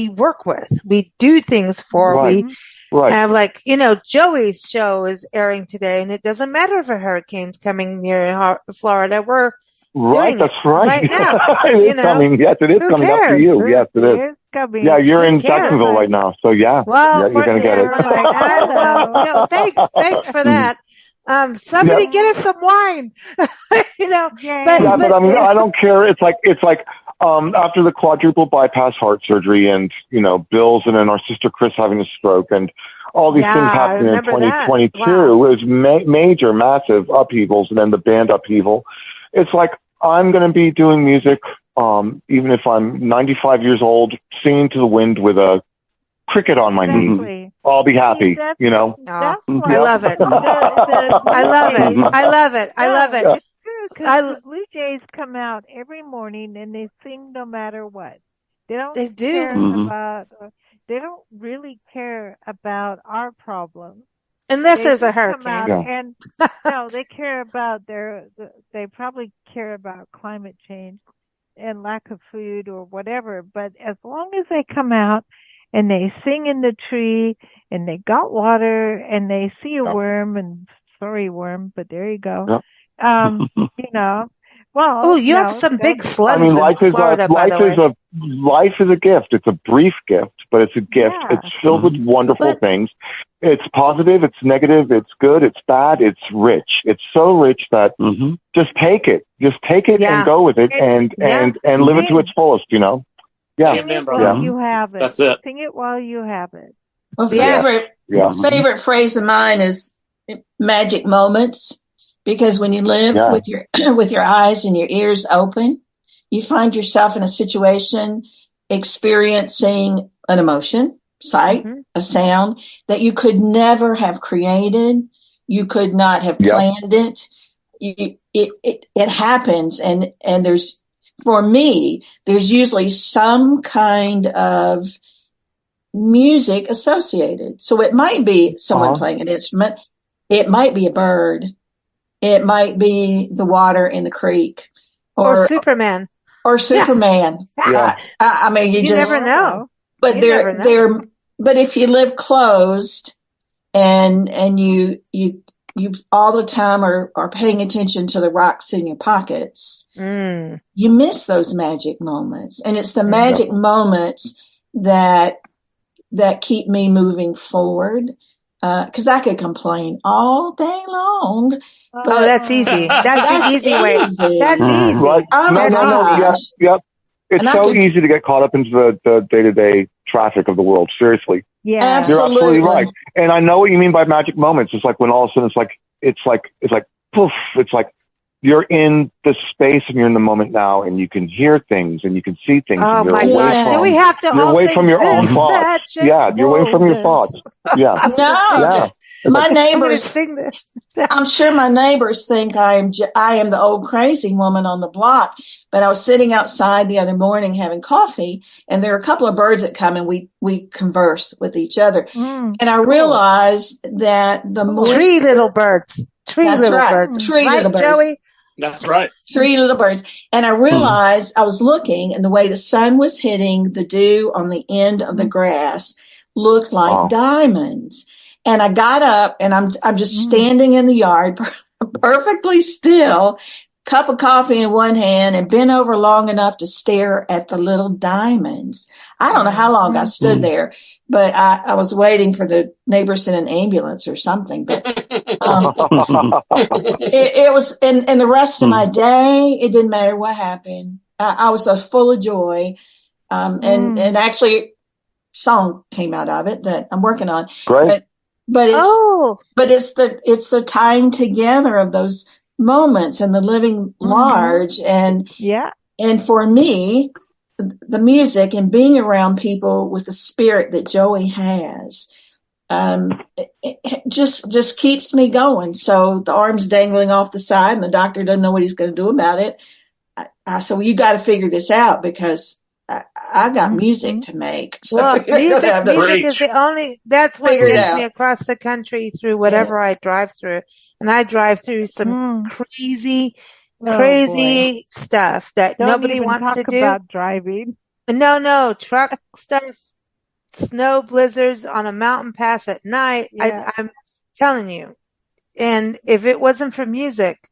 A: work with. We do things for.
F: Right.
A: We have Joey's show is airing today, and it doesn't matter if a hurricane's coming near Florida. We're doing
F: that's right
A: now.
F: It is coming. Yes, it is coming up for you. Yes, it is. Yeah, you're in Jacksonville right now, so
A: well,
F: you're going to get it.
A: Thanks for that. Somebody get us some wine. But
F: I mean, I don't care. It's like after the quadruple bypass heart surgery, and Bill's, and then our sister Chris having a stroke, and all these things happening in 2022. Wow. It was major, massive upheavals, and then the band upheaval. It's like, I'm going to be doing music, even if I'm 95 years old, singing to the wind with a cricket on my knee. I'll be happy,
A: I love it. I love it.
D: It's true, because the Blue Jays come out every morning and they sing no matter what. They don't really care about our problems.
A: Unless there's a hurricane.
D: And no, they care about they probably care about climate change and lack of food or whatever. But as long as they come out and they sing in the tree and they got water and they see a worm, and sorry worm, but there you go. Well,
A: you have some big slugs.
F: I mean, life
A: in Florida,
F: life is a gift. It's a brief gift, but it's a gift. Yeah. It's filled with wonderful things. It's positive. It's negative. It's good. It's bad. It's rich. It's so rich that just take it. Just take it and go with it, and live it to its fullest.
D: Sing it while you have it.
C: That's it.
D: Sing it while you have it.
B: Well, favorite phrase of mine is magic moments. Because when you live with your eyes and your ears open, you find yourself in a situation experiencing an emotion, sight, a sound that you could never have created. You could not have planned it. It happens, and there's, for me, there's usually some kind of music associated. So it might be someone playing an instrument. It might be a bird. It might be the water in the creek,
A: or Superman,
B: I mean, you just
A: never know.
B: But but if you live closed and you all the time are paying attention to the rocks in your pockets, you miss those magic moments, and it's the magic moments that keep me moving forward. Because I could complain all day long.
A: Oh, that's easy. That's the easy way. That's easy.
F: Right. Yep. It's so easy to get caught up into the day-to-day traffic of the world. Seriously.
B: Yeah, absolutely.
F: You're absolutely right. And I know what you mean by magic moments. It's like when all of a sudden it's like poof. It's like you're in the space and you're in the moment now, and you can hear things and you can see things.
A: Oh
F: and you're
A: my
F: away
A: gosh!
F: from,
A: Do we have to
F: you're
A: all
F: away
A: say
F: from your own
A: this
F: thoughts? Yeah, you're away from your thoughts. Yeah,
B: No, my neighbors
A: sing this.
B: I'm sure my neighbors think I am the old crazy woman on the block. But I was sitting outside the other morning having coffee, and there are a couple of birds that come and we converse with each other. And I realized that the more
A: tree little birds,
B: birds,
A: Joey.
C: That's right.
B: 3 little birds. And I realized I was looking, and the way the sun was hitting the dew on the end of the grass looked like diamonds. And I got up, and I'm just standing in the yard, perfectly still, cup of coffee in one hand, and bent over long enough to stare at the little diamonds. I don't know how long I stood there, but I was waiting for the neighbors in an ambulance or something. But it was, and the rest of my day, it didn't matter what happened. I was so full of joy, and actually, song came out of it that I'm working on.
F: Great.
B: But it's the tying together of those moments and the living large, and for me, the music and being around people with the spirit that Joey has, it just keeps me going. So the arm's dangling off the side, and the doctor doesn't know what he's going to do about it. I said, well, you got to figure this out, because I got music to make. So
A: well, music is the only, that's what gets me across the country through whatever I drive through. And I drive through some crazy stuff that nobody wants to do.
D: About driving.
A: No, truck stuff, snow blizzards on a mountain pass at night. I'm telling you. And if it wasn't for music,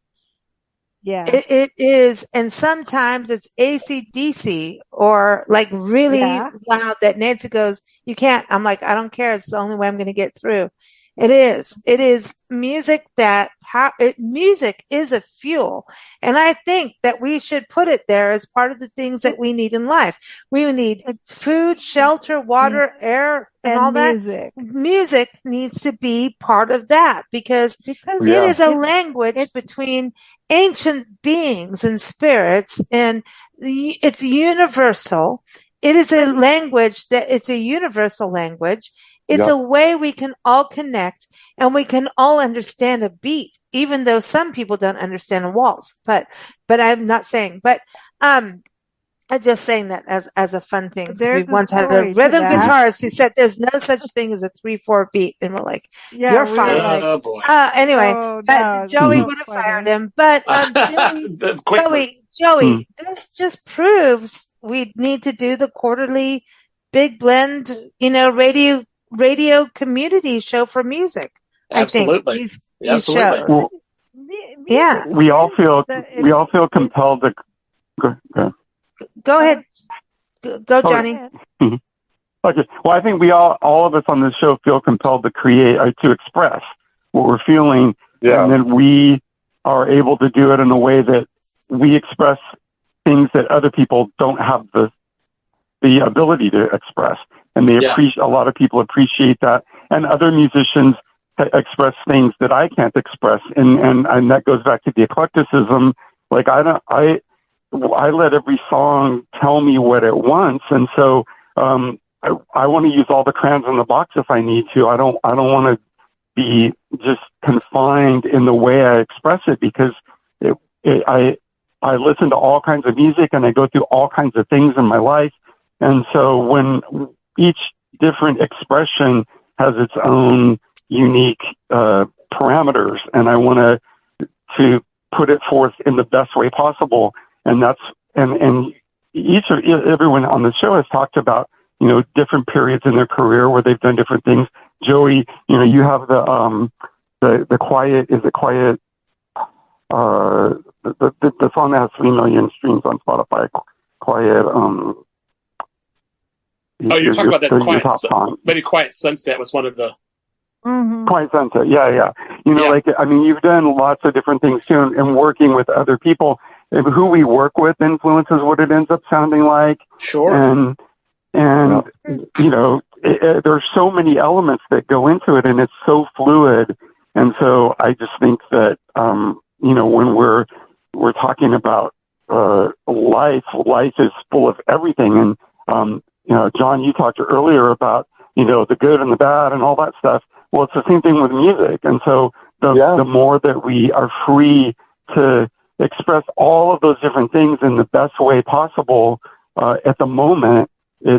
A: it is, and sometimes it's AC/DC or like really loud that Nancy goes, you can't. I'm like, I don't care. It's the only way I'm going to get through. It is music music is a fuel. And I think that we should put it there as part of the things that we need in life. We need food, shelter, water, air, and all that. Music needs to be part of that because it is a language between ancient beings and spirits, and it's universal. It is a language it's a universal language. It's a way we can all connect and we can all understand a beat, even though some people don't understand a waltz. But I'm not saying, I'm just saying that as a fun thing. We once had a rhythm guitarist who said there's no such thing as a 3/4 beat. And we're like, you're fired.
C: Oh boy.
A: Anyway, Joey would have fired him. But, Joey, this just proves we need to do the quarterly Big Blend, radio community show for music.
C: Absolutely.
A: I think these shows.
E: Well, we all feel compelled to
A: go ahead. Go, Johnny.
E: Okay. Well, I think all of us on this show feel compelled to create, to express what we're feeling, and then we are able to do it in a way that we express things that other people don't have the ability to express. And a lot of people appreciate that. And other musicians express things that I can't express. And that goes back to the eclecticism. Like I let every song tell me what it wants. And so, I want to use all the crayons in the box if I need to. I don't want to be just confined in the way I express it, because I listen to all kinds of music and I go through all kinds of things in my life. And so when each different expression has its own unique parameters, and I want to put it forth in the best way possible. And everyone on the show has talked about, different periods in their career where they've done different things. Joey, you have the quiet, is it quiet? The song that has 3 million streams on Spotify, quiet.
C: You're talking about that Quiet song. Maybe Quiet Sunset was one of the.
E: Quiet Sunset, yeah. You've done lots of different things too, and working with other people. Who we work with influences what it ends up sounding like.
C: Sure.
E: And there's so many elements that go into it, and it's so fluid. And so I just think that when we're we're talking about life. Life is full of everything. And, John, you talked earlier about, the good and the bad and all that stuff. Well, it's the same thing with music. And so the more that we are free to express all of those different things in the best way possible at the moment,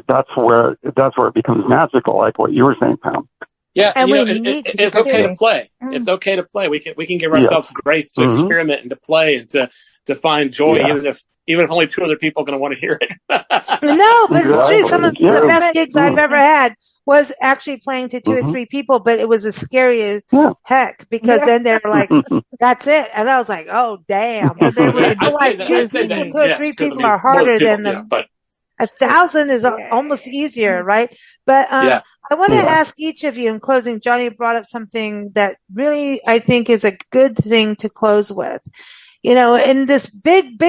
E: that's where it becomes magical, like what you were saying, Pam.
C: Yeah, and it's okay to play. It's okay to play. We can give ourselves grace to experiment and to play and to find joy, even if only 2 other people are going to want to hear it.
A: No, but it's true. Some of the best gigs I've ever had was actually playing to 2 or 3 people, but it was as scary as heck because then they were like, "That's it," and I was like, "Oh damn!"
D: They were
A: 2 or 3 people are harder than them. 1,000 is almost easier, right? But I want to ask each of you in closing. Johnny brought up something that really I think is a good thing to close with. In this big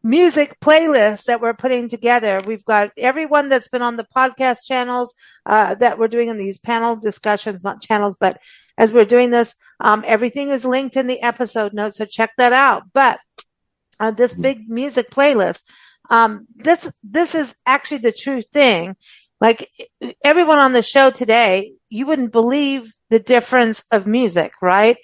A: music playlist that we're putting together, we've got everyone that's been on the podcast channels that we're doing in these panel discussions, not channels, but as we're doing this, everything is linked in the episode notes, so check that out. But this big music playlist, this is actually the true thing. Like everyone on the show today, you wouldn't believe the difference of music, right?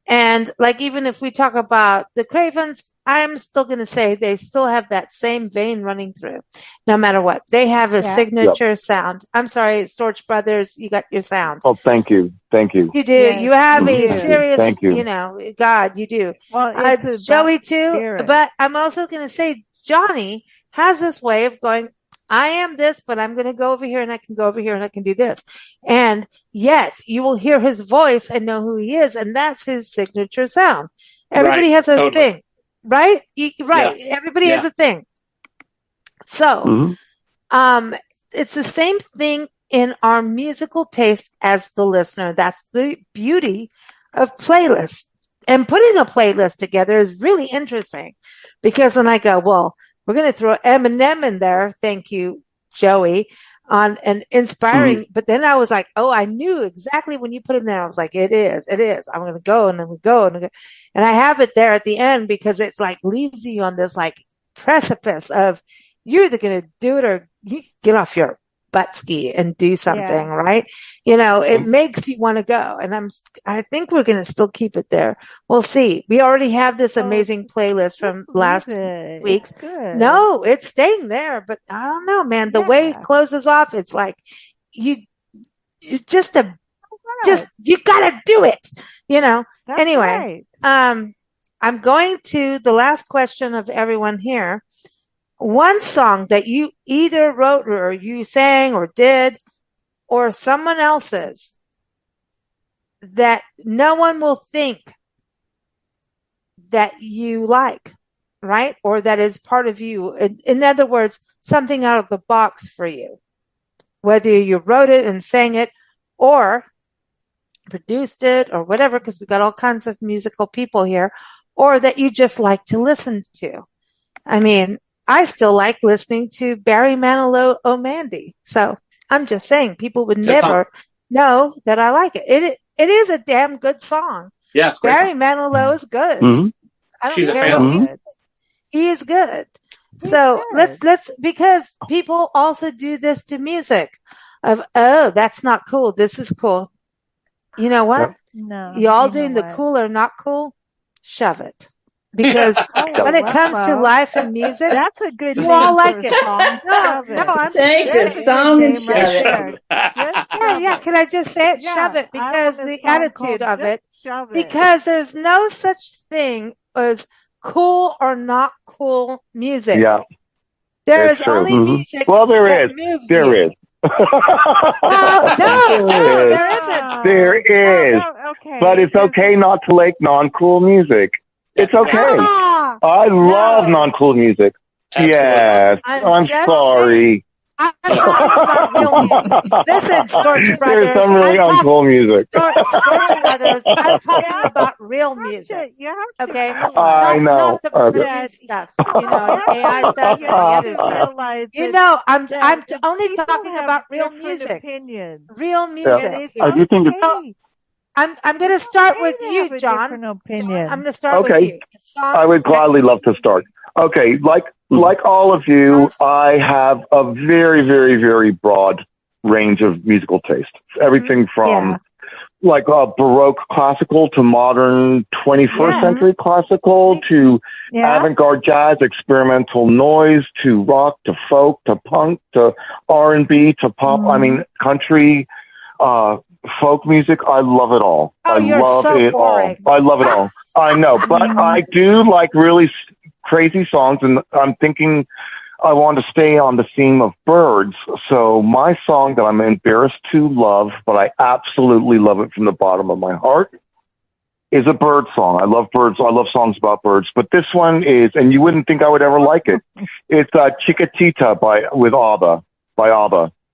A: And like, even if we talk about the Cravens, I'm still going to say they still have that same vein running through, no matter what. They have a signature sound. I'm sorry, Storch Brothers, you got your sound.
F: Oh, thank you.
A: You do. Yes. You have a serious, God, you do.
D: Well,
A: Joey too, spirit. But I'm also going to say Johnny has this way of going, I am this, but I'm going to go over here and I can go over here and I can do this. And yet you will hear his voice and know who he is. And that's his signature sound. Everybody has a thing, right? Right. Yeah. Everybody has a thing. So, it's the same thing in our musical taste as the listener. That's the beauty of playlists. And putting a playlist together is really interesting because when I go, well, we're going to throw Eminem in there. Thank you, Joey, on an inspiring. But then I was like, oh, I knew exactly when you put it in there. I was like, it is. I'm going to go and then we go and I have it there at the end because it's like leaves you on this like precipice of you're either going to do it or you get off your butt ski and do something, right? It makes you want to go. And I think we're going to still keep it there. We'll see. We already have this amazing playlist from last week's. No, it's staying there, but I don't know, man. The way it closes off, it's like you just gotta do it,
D: That's
A: anyway,
D: right.
A: I'm going to the last question of everyone here. One song that you either wrote or you sang or did or someone else's that no one will think that you like, right? Or that is part of you. In other words, something out of the box for you, whether you wrote it and sang it or produced it or whatever, because we got all kinds of musical people here, or that you just like to listen to. I mean, I still like listening to Barry Manilow O'Mandy. So I'm just saying people would never know that I like it. It is a damn good song.
C: Yes.
A: Barry Manilow is good. I don't care what he is good. So let's, because people also do this to music of, oh, that's not cool. This is cool. You know what?
D: No.
A: Y'all doing the cool or not cool? Shove it. Because when it comes to life and music,
D: that's a good
A: you all like it. No, I'm
B: take the song and shove it.
A: Yeah. Can I just say it? Shove it, because the attitude of it. Because there's no such thing as cool or not cool music.
F: Yeah,
A: there is only music.
F: Well, there is.
A: There is. No, there isn't.
F: There is.
D: Okay.
F: But it's okay not to like non-cool music. It's okay. I love non-cool music. Absolutely. Yes. I'm sorry.
A: I'm talking about real music. Listen, Storch Brothers.
F: There's some really uncool music.
A: Storch Brothers. I'm talking about real music. Okay?
F: I know.
A: Not the produced stuff. AI stuff and the other stuff. I'm only talking about real music. Real music.
E: Yeah. I do think it's
A: I'm going to start with you, John. I'm going to start with you.
F: I would gladly love to start. Okay, like all of you, I have a very, very, very broad range of musical taste. Everything from like Baroque classical to modern 21st century classical to avant-garde jazz, experimental noise to rock to folk to punk to R&B to pop. I mean, country, folk music. I love it all.
A: Oh,
F: I love it all. I love it all. I know, but I do like really crazy songs, and I'm thinking I want to stay on the theme of birds. So my song that I'm embarrassed to love, but I absolutely love it from the bottom of my heart, is a bird song. I love birds. I love songs about birds. But this one is, and you wouldn't think I would ever like it. It's Chiquitita by ABBA.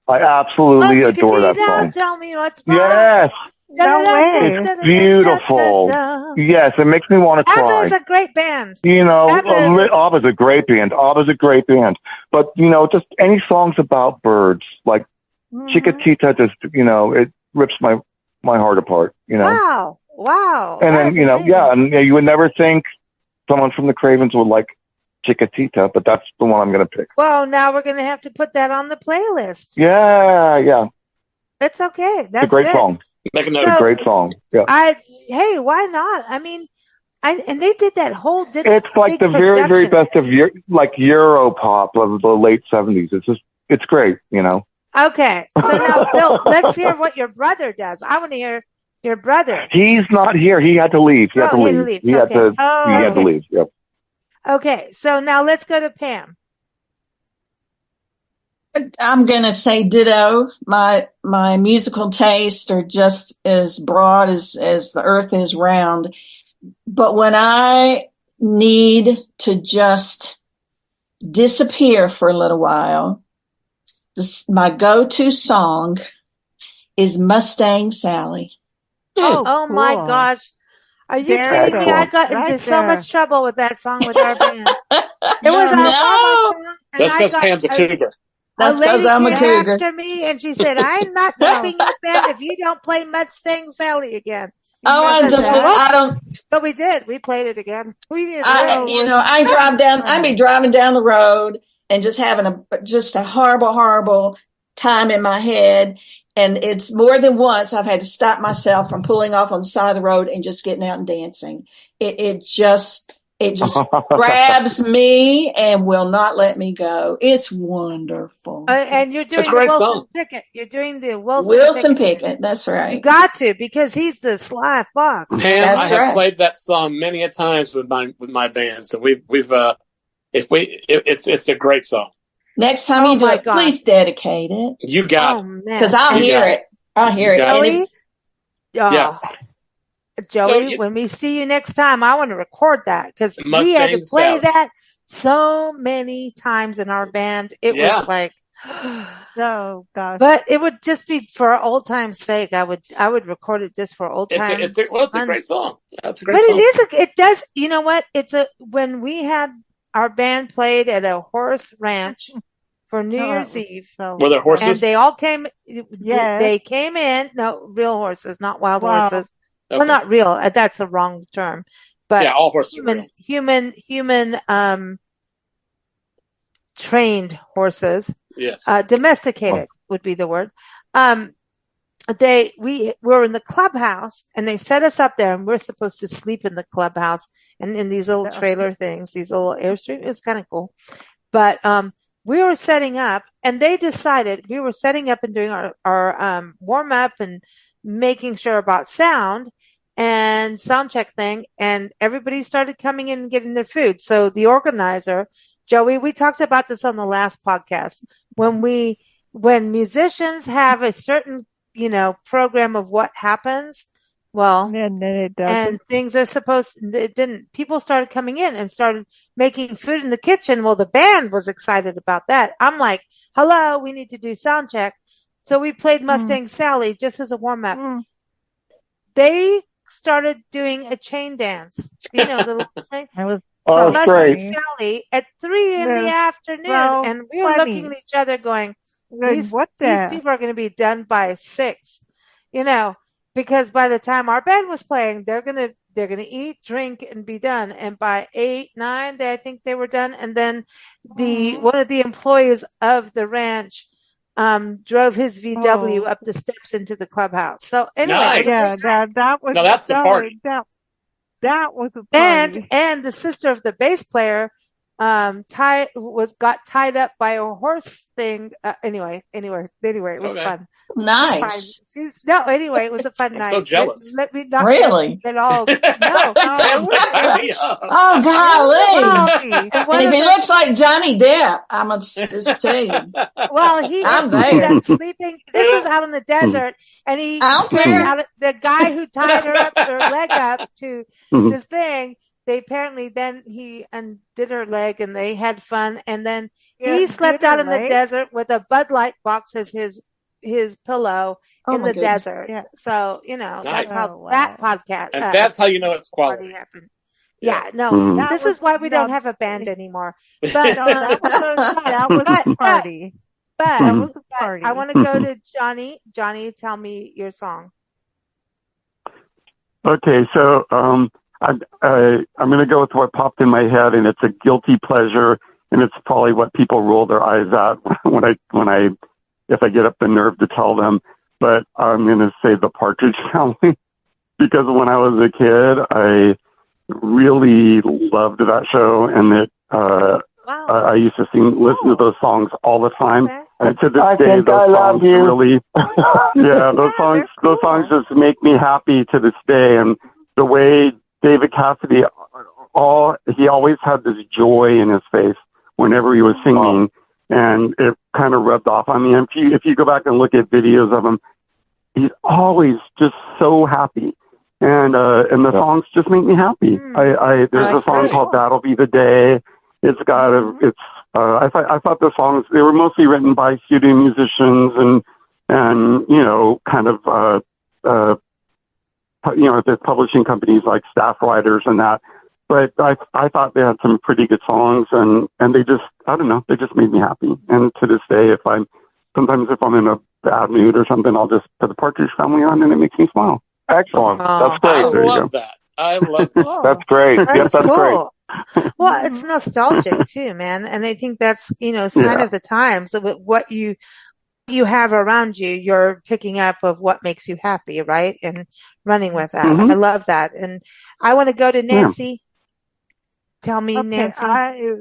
F: I absolutely adore that song.
A: Tell me what's wrong.
F: Yes.
D: No way.
F: It's beautiful. Yes, it makes me want to cry.
A: ABBA is a great band.
F: You know, ABBA's a great band. ABBA's a great band. But, you know, just any songs about birds, like Chiquitita, just, you know, it rips my heart apart, you know.
A: Wow.
F: And then, you know, and you would never think someone from the Cravens would like Chiquitita, but that's the one I'm going to pick.
A: Well, now we're going to have to put that on the playlist.
F: Yeah.
A: It's okay. That's
F: a great song.
C: Make a note.
F: It's a great song. Yeah.
A: Hey, why not? I mean, and they did that whole.
F: It's like the very, very best of Euro pop of the late 70s. It's great, you know.
A: Okay, so now Bill, let's hear what your brother does. I want to hear your brother.
F: He's not here. He had to leave. He had to leave. Yep.
A: Okay, so now let's go to Pam.
B: I'm going to say ditto. My musical tastes are just as broad as the earth is round. But when I need to just disappear for a little while, my go-to song is Mustang Sally.
A: Oh cool. My gosh. Are you kidding me? I got into so much trouble with that song with our band. It was our song.
C: That's because Pam's a cougar.
B: That's because I'm a cougar.
A: After me, and she said, "I'm not keeping your band if you don't play Mustang Sally again."
B: I don't.
A: So we did. We played it again. We did.
B: I'd be driving down the road and just having a horrible time in my head. And it's more than once I've had to stop myself from pulling off on the side of the road and just getting out and dancing. It just grabs me and will not let me go. It's wonderful.
A: And you're doing the Wilson Pickett. You're doing the
B: Wilson Pickett. That's right.
A: You got to, because he's the sly fox.
C: Pam, I have played that song many a times with my band. So it's a great song.
B: Next time you do it, please dedicate it.
C: You got it.
B: Because I'll hear it. I'll hear it.
A: Joey?
C: Yes.
A: Joey, when we see you next time, I want to record that, because we had to play that so many times in our band. It was like,
D: oh gosh.
A: But it would just be for old time's sake. I would record it just for old times.
C: It's a great song. That's a great song.
A: But it does. You know what? When we had our band played at a horse ranch for New Year's Eve.
C: Were there horses?
A: And they all came. Yes. They came in. No, real horses, not wild horses. Okay. Well, not real. That's the wrong term. But
C: all horses
A: human trained horses.
C: Yes.
A: Domesticated would be the word. We were in the clubhouse, and they set us up there, and we're supposed to sleep in the clubhouse and in these little trailer things, these little Airstream. It was kind of cool. But we were setting up, and they decided we were setting up and doing our warm up and making sure about sound and sound check thing, and everybody started coming in and getting their food. So the organizer, Joey, we talked about this on the last podcast. When musicians have a certain, program of what happens, well, and things are people started coming in and started making food in the kitchen. Well, the band was excited about that. I'm like, hello, we need to do sound check. So we played Mustang Sally just as a warm up. They started doing a chain dance. The Mustang Sally at 3 in the afternoon, and we were looking at each other going, these people are going to be done by 6, because by the time our band was playing, they're gonna eat, drink, and be done. And by 8, 9, I think they were done. And then one of the employees of the ranch drove his VW up the steps into the clubhouse. So anyway,
C: nice.
D: that was
C: that's the party.
D: That was a party.
A: And the sister of the bass player got tied up by a horse thing. Anyway, it was fun.
B: Nice.
A: Anyway, it was a fun night.
C: So jealous.
A: Let me not
B: really
A: get all. No.
B: Oh golly! And if he looks like Johnny Depp, I'm gonna just tell you.
A: Well, I'm there sleeping. This is out in the desert, and he the guy who tied her leg up to this thing. They apparently then he undid her leg, and they had fun, and then he slept out in the desert with a Bud Light box as his pillow in the desert. Yeah. So, that's how that podcast.
C: And that's how you know it's quality.
A: Happened. Yeah, no, this is why we don't have a band anymore. But
D: that was a party.
A: But I want to go to Johnny. Johnny, tell me your song.
E: Okay, so I'm going to go with what popped in my head, and it's a guilty pleasure, and it's probably what people roll their eyes at if I get up the nerve to tell them. But I'm going to say the Partridge Family, because when I was a kid, I really loved that show, and I used to listen to those songs all the time. Okay. And to this day, those songs really, those songs just make me happy to this day. And the way David Cassidy, he always had this joy in his face whenever he was singing, and it kind of rubbed off on me. And if you go back and look at videos of him, he's always just so happy, and the songs just make me happy. There's a song called "That'll Be the Day." It's got I thought the songs, they were mostly written by studio musicians and kind of the publishing companies like staff writers and that. But I thought they had some pretty good songs, and they just, I don't know, they just made me happy. And to this day, sometimes if I'm in a bad mood or something, I'll just put the Partridge Family on, and it makes me smile.
F: Excellent. That's great.
C: I love that.
F: That's great. That's
A: cool.
F: Great.
A: Well, it's nostalgic too, man. And I think that's, sign of the times of what you have around you, you're picking up of what makes you happy, right? And running with that. I love that. And I want to go to Nancy. Yeah. Tell me, Nancy.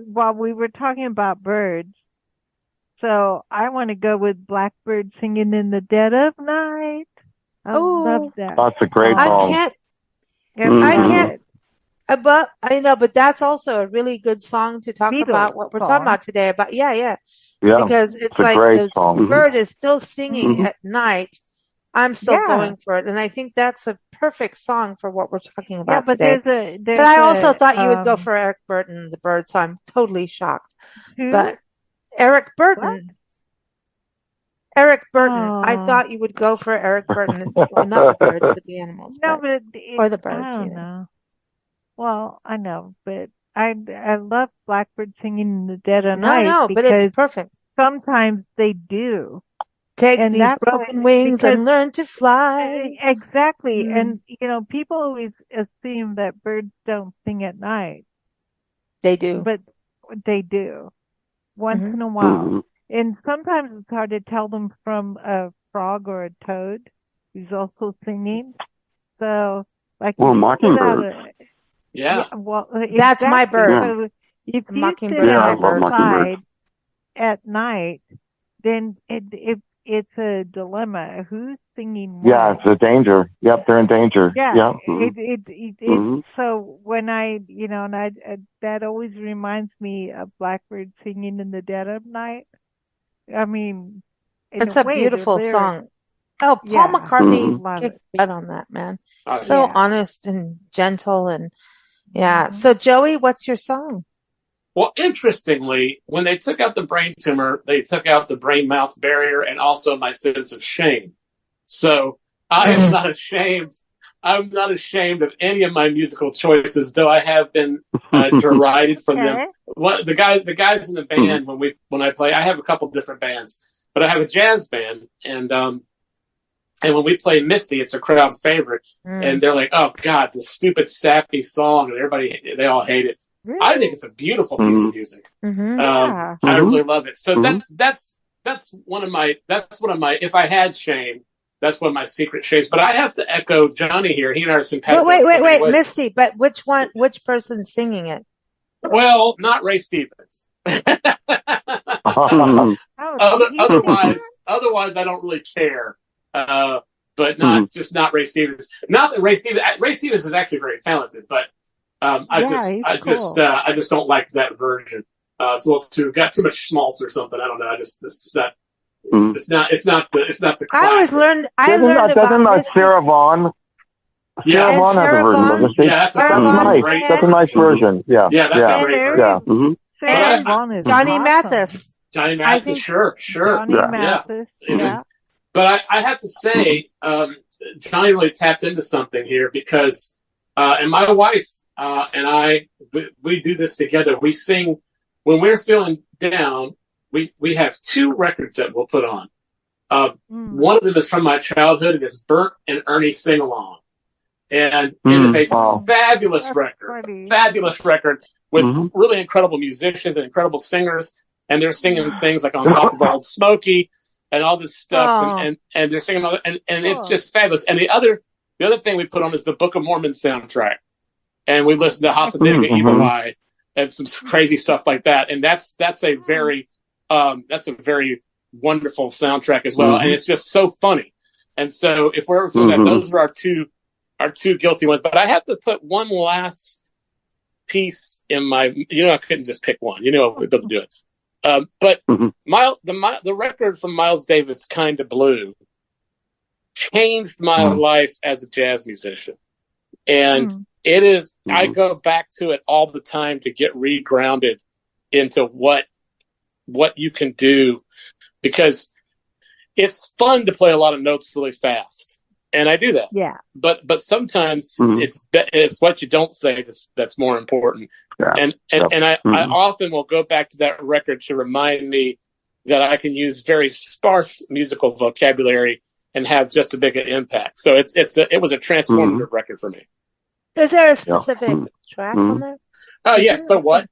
D: While we were talking about birds, so I want to go with Blackbird Singing in the Dead of Night. I love that.
F: That's a great song.
A: I can't. But I know, but that's also a really good song to talk about what we're talking about today. About because it's like the bird is still singing at night. I'm still going for it, and I think that's a perfect song for what we're talking about today. But I also thought you would go for Eric Burden and the Birds, so I'm totally shocked. But Eric Burden. I thought you would go for Eric Burden, not the birds, but the animals. Or the birds.
D: I don't know. Well, I know, but I love Blackbird Singing in the Dead of Night.
A: No, but it's perfect.
D: Sometimes they do.
A: Take these broken wings and learn to fly.
D: Exactly. And, people always assume that birds don't sing at night.
A: They do.
D: But they do. Once in a while. And sometimes it's hard to tell them from a frog or a toad who's also singing. So,
E: mockingbirds.
D: Well,
A: that's my bird.
D: So if you sit outside at night, then it's a dilemma. Who's singing what?
F: Yeah, it's a danger. Yep, they're in danger.
D: Yeah. So when that always reminds me of Blackbird Singing in the Dead of Night. I mean,
A: it's a beautiful song. Oh, Paul McCartney kicked butt on that, man. So honest and gentle and So Joey, what's your song?
C: Well, interestingly, when they took out the brain tumor, they took out the brain-mouth barrier and also my sense of shame. So I am not ashamed. I'm not ashamed of any of my musical choices, though I have been derided from them. The guys in the band when I play, I have a couple different bands, but I have a jazz band, and And when we play Misty, it's a crowd favorite. And they're like, oh, God, this stupid, sappy song. And they all hate it. Really? I think it's a beautiful piece of music. I really love it. So that's one of my, if I had shame, that's one of my secret shames. But I have to echo Johnny here. He and I are simpatico.
A: Wait, Misty, but which person's singing it?
C: Well, not Ray Stevens. Otherwise, I don't really care. But not Ray Stevens. Not that Ray Stevens is actually very talented, but I just don't like that version. It's a little got too much schmaltz or something. I don't know. It's not the classic.
A: I learned about
F: Sarah Vaughan.
C: Yeah,
F: Sarah Vaughan has a version.
C: That's nice.
F: That's a nice version. Yeah,
C: that's a great version.
D: Sarah Vaughan is
A: Johnny
D: awesome.
A: Mathis.
C: Johnny Mathis, sure.
D: Johnny Mathis, yeah.
C: But I have to say, Johnny really tapped into something here because, and my wife and I, we do this together. We sing when we're feeling down. We have 2 records that we'll put on. One of them is from my childhood. It's Bert and Ernie Sing Along, and it is a fabulous record with really incredible musicians and incredible singers, and they're singing things like On Top of Old Smoky and all this stuff, and they're singing all and it's just fabulous. And the other thing we put on is the Book of Mormon soundtrack, and we listen to Hasadega Evil Eye and some crazy stuff like that. And that's a very wonderful soundtrack as well, and it's just so funny. And so if we're ever feeling that, those are our two guilty ones. But I have to put one last piece in my. I couldn't just pick one. We'll be able to do it. But the record from Miles Davis, Kinda Blue, changed my life as a jazz musician. And it is, I go back to it all the time to get regrounded into what you can do, because it's fun to play a lot of notes really fast. And I do that.
D: Yeah.
C: But sometimes it's what you don't say that's more important. Yeah. And I often will go back to that record to remind me that I can use very sparse musical vocabulary and have just a bigger impact. So it was a transformative record for me.
A: Is there a specific track on there?
C: Oh yes. So what?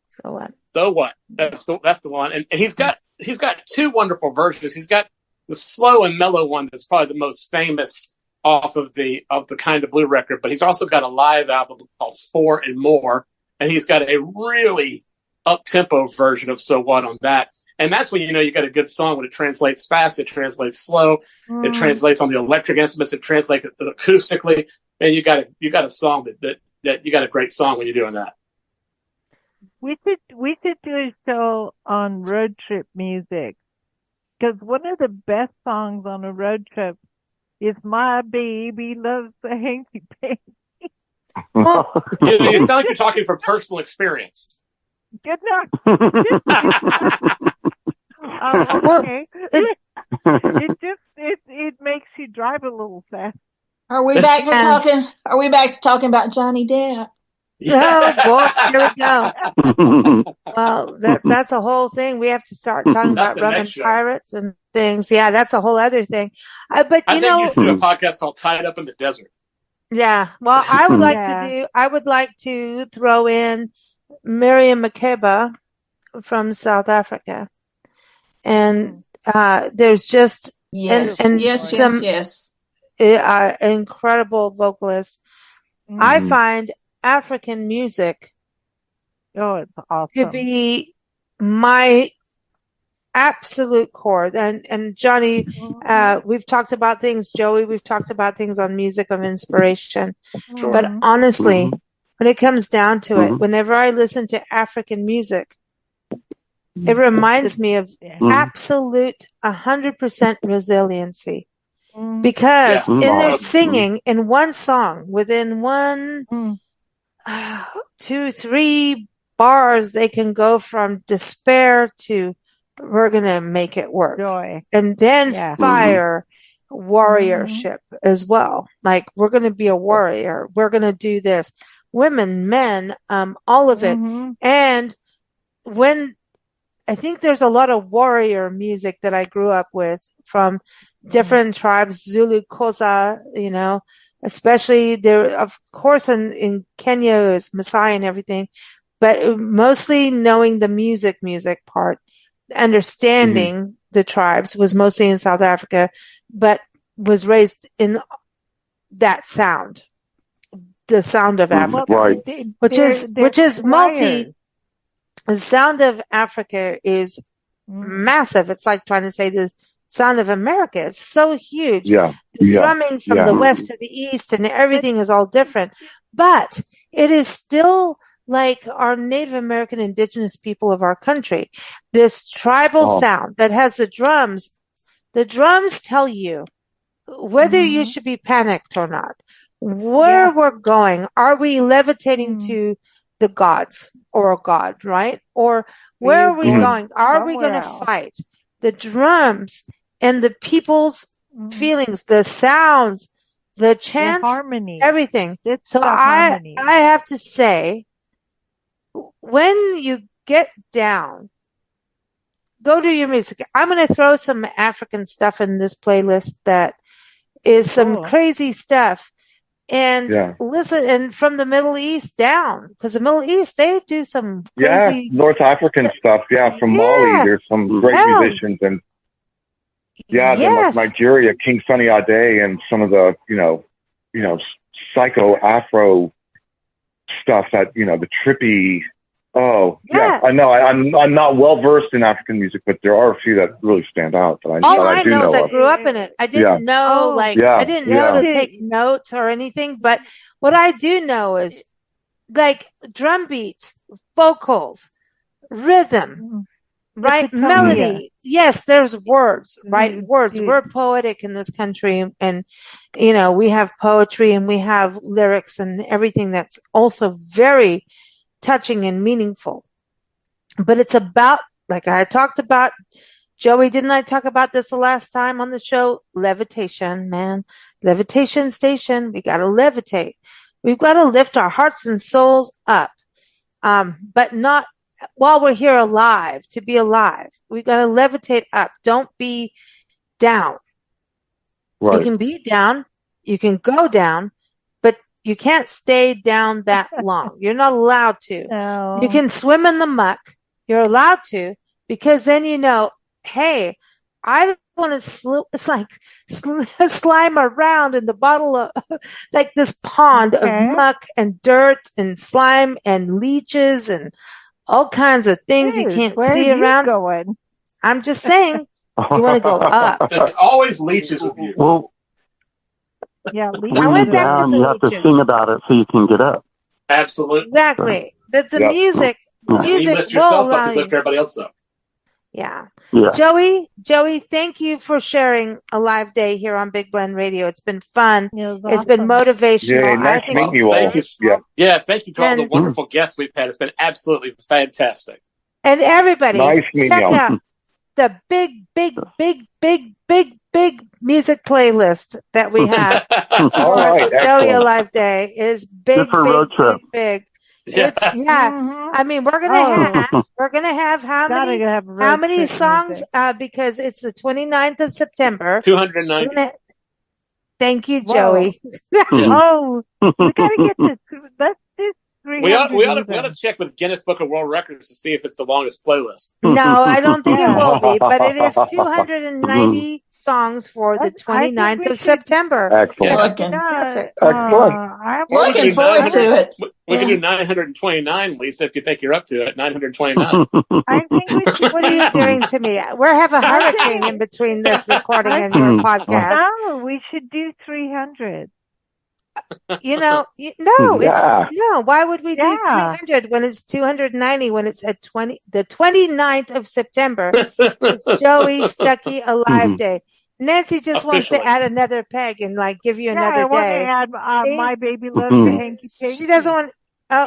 A: So what?
C: So what? That's the one. And he's got 2 wonderful versions. He's got the slow and mellow one that's probably the most famous off of the Kinda Blue record, but he's also got a live album called 4 and More, and he's got a really up-tempo version of So What on that. And that's when you got a good song, when it translates fast, it translates slow, it translates on the electric instruments, it translates acoustically, and you got a song that you got a great song when you're doing that.
D: We should do a show on road trip music, because one of the best songs on a road trip is My Baby Loves the Hanky Panky.
C: You sound like you're talking from personal experience.
D: Good enough. Okay. It makes you drive a little fast.
B: Are we back to talking about Johnny Depp?
A: Yeah. Oh, boy, here we go. Well, that's a whole thing. We have to start talking about rum and pirates and things. Yeah, that's a whole other thing. But
C: I think you should do a podcast called "Tied Up in the Desert."
A: Yeah. Well, I would like to throw in Miriam Makeba from South Africa, and there's just
B: yes,
A: incredible vocalists. I find African music
D: it's awesome
A: to be my absolute core. And Johnny, we've talked about things, Joey, we've talked about things on Music of Inspiration. But honestly, when it comes down to it, whenever I listen to African music, it reminds me of absolute 100% resiliency. Because in their singing, in one song, within 1, 2, 3 bars, they can go from despair to we're going to make it work.
D: Joy.
A: And then fire, warriorship as well. Like, we're going to be a warrior. We're going to do this. Women, men, all of it. And I think there's a lot of warrior music that I grew up with from different tribes, Zulu, Xhosa, especially there, of course, in Kenya is Maasai and everything, but mostly knowing the music part, understanding the tribes was mostly in South Africa, but was raised in that sound, the sound of Africa,
F: right.
A: which is multi. The sound of Africa is massive. It's like trying to say the sound of America. It's so huge. The drumming from the west to the east and everything is all different, but it is still like our Native American indigenous people of our country. This tribal sound that has the drums tell you whether you should be panicked or not, where we're going. Are we levitating to the gods or a god, right? Or where are we going? Are we going to fight? The drums and the people's feelings, the sounds, the chants, harmony, everything. So I have to say, when you get down, go do your music. I'm going to throw some African stuff in this playlist that is some crazy stuff. And listen, and from the Middle East down, because the Middle East, they do some crazy
F: North African stuff. From Mali, there's some great musicians, and then like Nigeria, King Sunny Ade, and some of the psycho Afro stuff that the trippy. I know. I'm not well versed in African music, but there are a few that really stand out. That I do know.
A: I grew up in it. I didn't know, I didn't know to take notes or anything. But what I do know is, like, drum beats, vocals, rhythm, right, melody. Yes, there's words, right? Words. We're poetic in this country, and we have poetry and we have lyrics and everything that's also very touching and meaningful. But it's about, like I talked about, Joey, didn't I talk about this the last time on the show? Levitation, man. Levitation station. We got to levitate. We've got to lift our hearts and souls up. But not while we're here alive, to be alive. We've got to levitate up. Don't be down. Right. You can be down. You can go down. You can't stay down that long. You're not allowed to. No. You can swim in the muck. You're allowed to, because then hey, I don't want to slime around in the bottle of like this pond of muck and dirt and slime and leeches and all kinds of things you can't see around.
D: Going?
A: I'm just saying, you want to go up.
C: There's always leeches with you.
E: Well,
D: yeah,
E: when you're down, you have to sing about it so you can get up.
C: Absolutely.
A: Exactly. That the music
C: you lift yourself up, you lift everybody else up.
A: Yeah. Joey, thank you for sharing a live day here on Big Blend Radio. It's been fun. It's been motivational.
F: Yeah, nice to meet you all.
C: Thank you. Thank you to all the wonderful guests we've had. It's been absolutely fantastic.
A: And everybody,
F: check
A: out the big music playlist that we have for Joey Alive Day is big.
E: Yeah.
A: I mean, we're gonna have how many songs? Because it's the 29th of September.
C: 290.
A: Thank you, Joey.
D: We gotta get this. Let's do 300.
C: We ought to check with Guinness Book of World Records to see if it's the longest playlist.
A: No, I don't think it will be, but it is 290 songs for the 29th of September.
F: Excellent.
A: Perfect.
B: I'm looking forward to it.
C: We can do 929, Lisa, if you think you're up to it. 929.
D: I think we should.
A: What are you doing to me? We have a hurricane in between this recording and your podcast.
D: No, we should do 300.
A: No. Why would we do 300 when it's 290? When it's at the 29th of September? It's Joey Stuckey Alive Day. Nancy just wants to add another peg and give you another day.
D: I want to add My Baby Loves the Hanky Panky.
A: She doesn't want. Oh,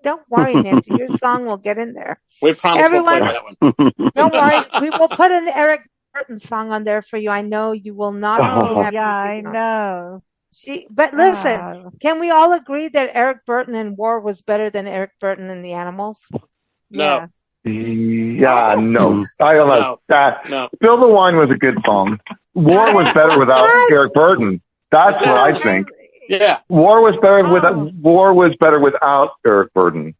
A: don't worry, Nancy. Your song will get in there.
C: We promise
A: everyone.
C: We'll play that one.
A: Don't worry. We will put an Eric Burton song on there for you. I know you will not be happy.
D: Yeah, I know.
A: But listen, can we all agree that Eric Burton in War was better than Eric Burton in the Animals?
C: No.
F: Yeah, no. I don't know.
C: No.
F: Spill the Wine was a good song. War was better without Eric Burton. That's what I think.
C: Yeah.
F: War was better without Eric Burton.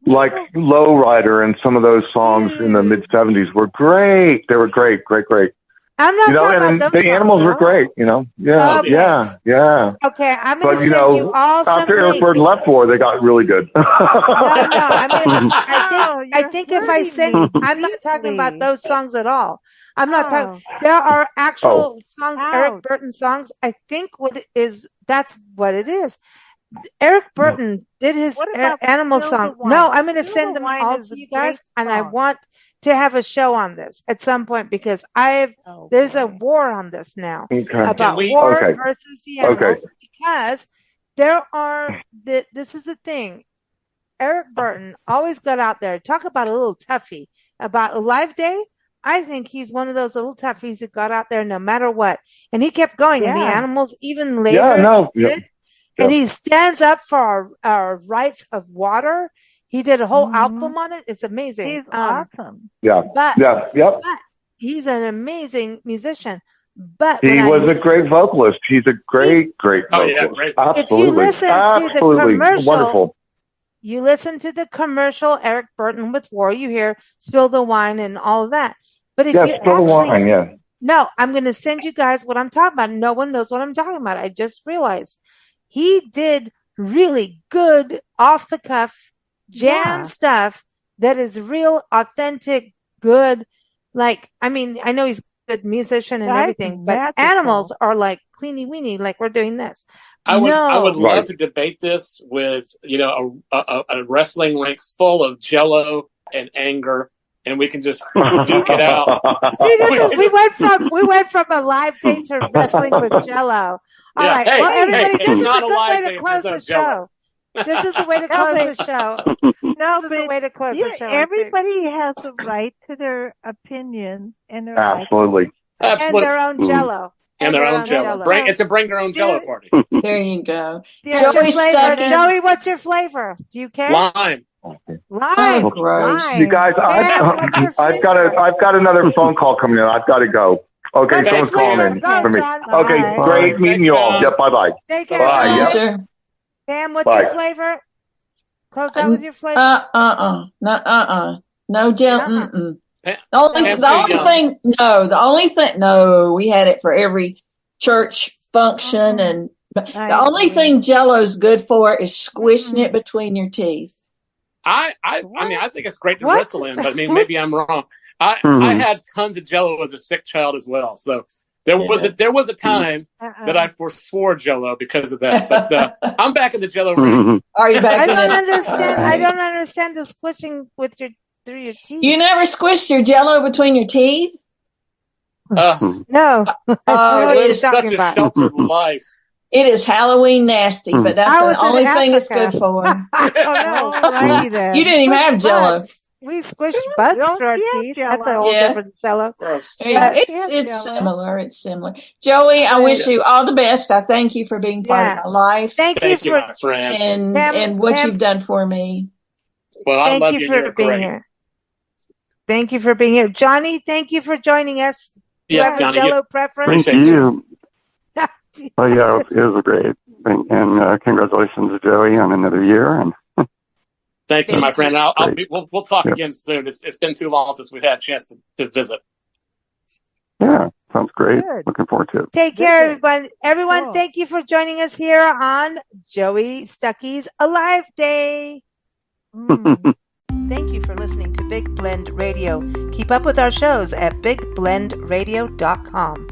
F: Like Lowrider and some of those songs in the mid-70s were great. They were great.
A: I'm not talking about those
F: the Animals were great, Yeah.
A: Okay, I'm going to send you all some
F: after
A: links.
F: Eric Burton left War, they got really good.
A: No. I think if I send, I'm not talking about those songs at all. I'm not talking. There are actual songs, Eric Burton songs. I think that's what it is. Eric Burton did his animal song. No, I'm going to send them all to you guys, and I want to have a show on this at some point because there's a war on this now about war versus the animals because this is the thing. Eric Burton always got out there. Talk about a little toughie about a live day. I think he's one of those little toughies that got out there no matter what, and he kept going. And the animals even later did. And he stands up for our rights of water. He did a whole album on it. It's amazing.
D: He's awesome.
A: But he's an amazing musician. But
F: he was a great vocalist. He's a great vocalist.
C: Great.
F: Absolutely.
A: If you listen to the commercial,
F: wonderful.
A: You listen to the commercial Eric Burton with War, you hear Spill the Wine and all of that. But if you
F: Spill the Wine,
A: No, I'm going to send you guys what I'm talking about. No one knows what I'm talking about. I just realized. He did really good off-the-cuff jam stuff that is real, authentic, good. Like, I mean, I know he's a good musician and everything, but animals are like cleany-weeny, like we're doing this.
C: I would love to debate this with, a wrestling rink full of Jell-O and anger, and we can just duke it out.
A: See, we went from a live day to wrestling with Jell-O. All right. Well, everybody, this is a good way to close the show. This is the way to close the show.
D: This is the way to close the show. Everybody has a right to their opinion and their
F: Absolutely.
A: And their own Jell-O.
C: And their own Jell-O. It's a bring your own Jell-O party.
B: There you go.
A: Joey, Joey, what's your flavor? Do you care?
C: Lime.
A: Lime.
B: Gross.
F: You guys, I've got another phone call coming in. I've got to go. Okay, someone's calling in for me. Okay, great meeting you all. Yep, bye-bye.
A: Take care.
F: Bye. Yep.
B: Sure.
A: Pam, what's your flavor? Close out with your flavor.
B: No gel. The only thing. No, we had it for every church function, and the only thing Jell-O's good for is squishing it between your teeth.
C: I mean, I think it's great to wrestle in, but I mean, maybe I'm wrong. I had tons of Jell-O as a sick child as well, so there was a time that I forswore Jell-O because of that. But I'm back in the Jell-O ring.
B: Are you back?
A: I don't understand the squishing through your teeth.
B: You never squished your Jell-O between your teeth?
A: No.
C: It is such a sheltered life.
B: It is Halloween nasty, but that's the only thing it's good for. You didn't even have Jell-O.
A: We squish butts through our teeth. That's a whole different Jell-O.
B: It's similar. It's similar. Joey, I wish you all the best. I thank you for being part of my life.
A: Thank you,
C: my friend.
B: And what you've done for me.
C: Well, I love you for being
A: here. Thank you for being here. Johnny, thank you for joining us.
C: Yes, Johnny.
A: Jell-O preference?
E: Thank you. It was a great thing. And congratulations to Joey on another year. And
C: thank you, my friend. We'll talk again soon. It's been too long since we've had a chance to visit.
E: Yeah, sounds great. Good. Looking forward to it.
A: Take care, everyone. Everyone, thank you for joining us here on Joey Stuckey's Alive Day. Thank you for listening to Big Blend Radio. Keep up with our shows at bigblendradio.com.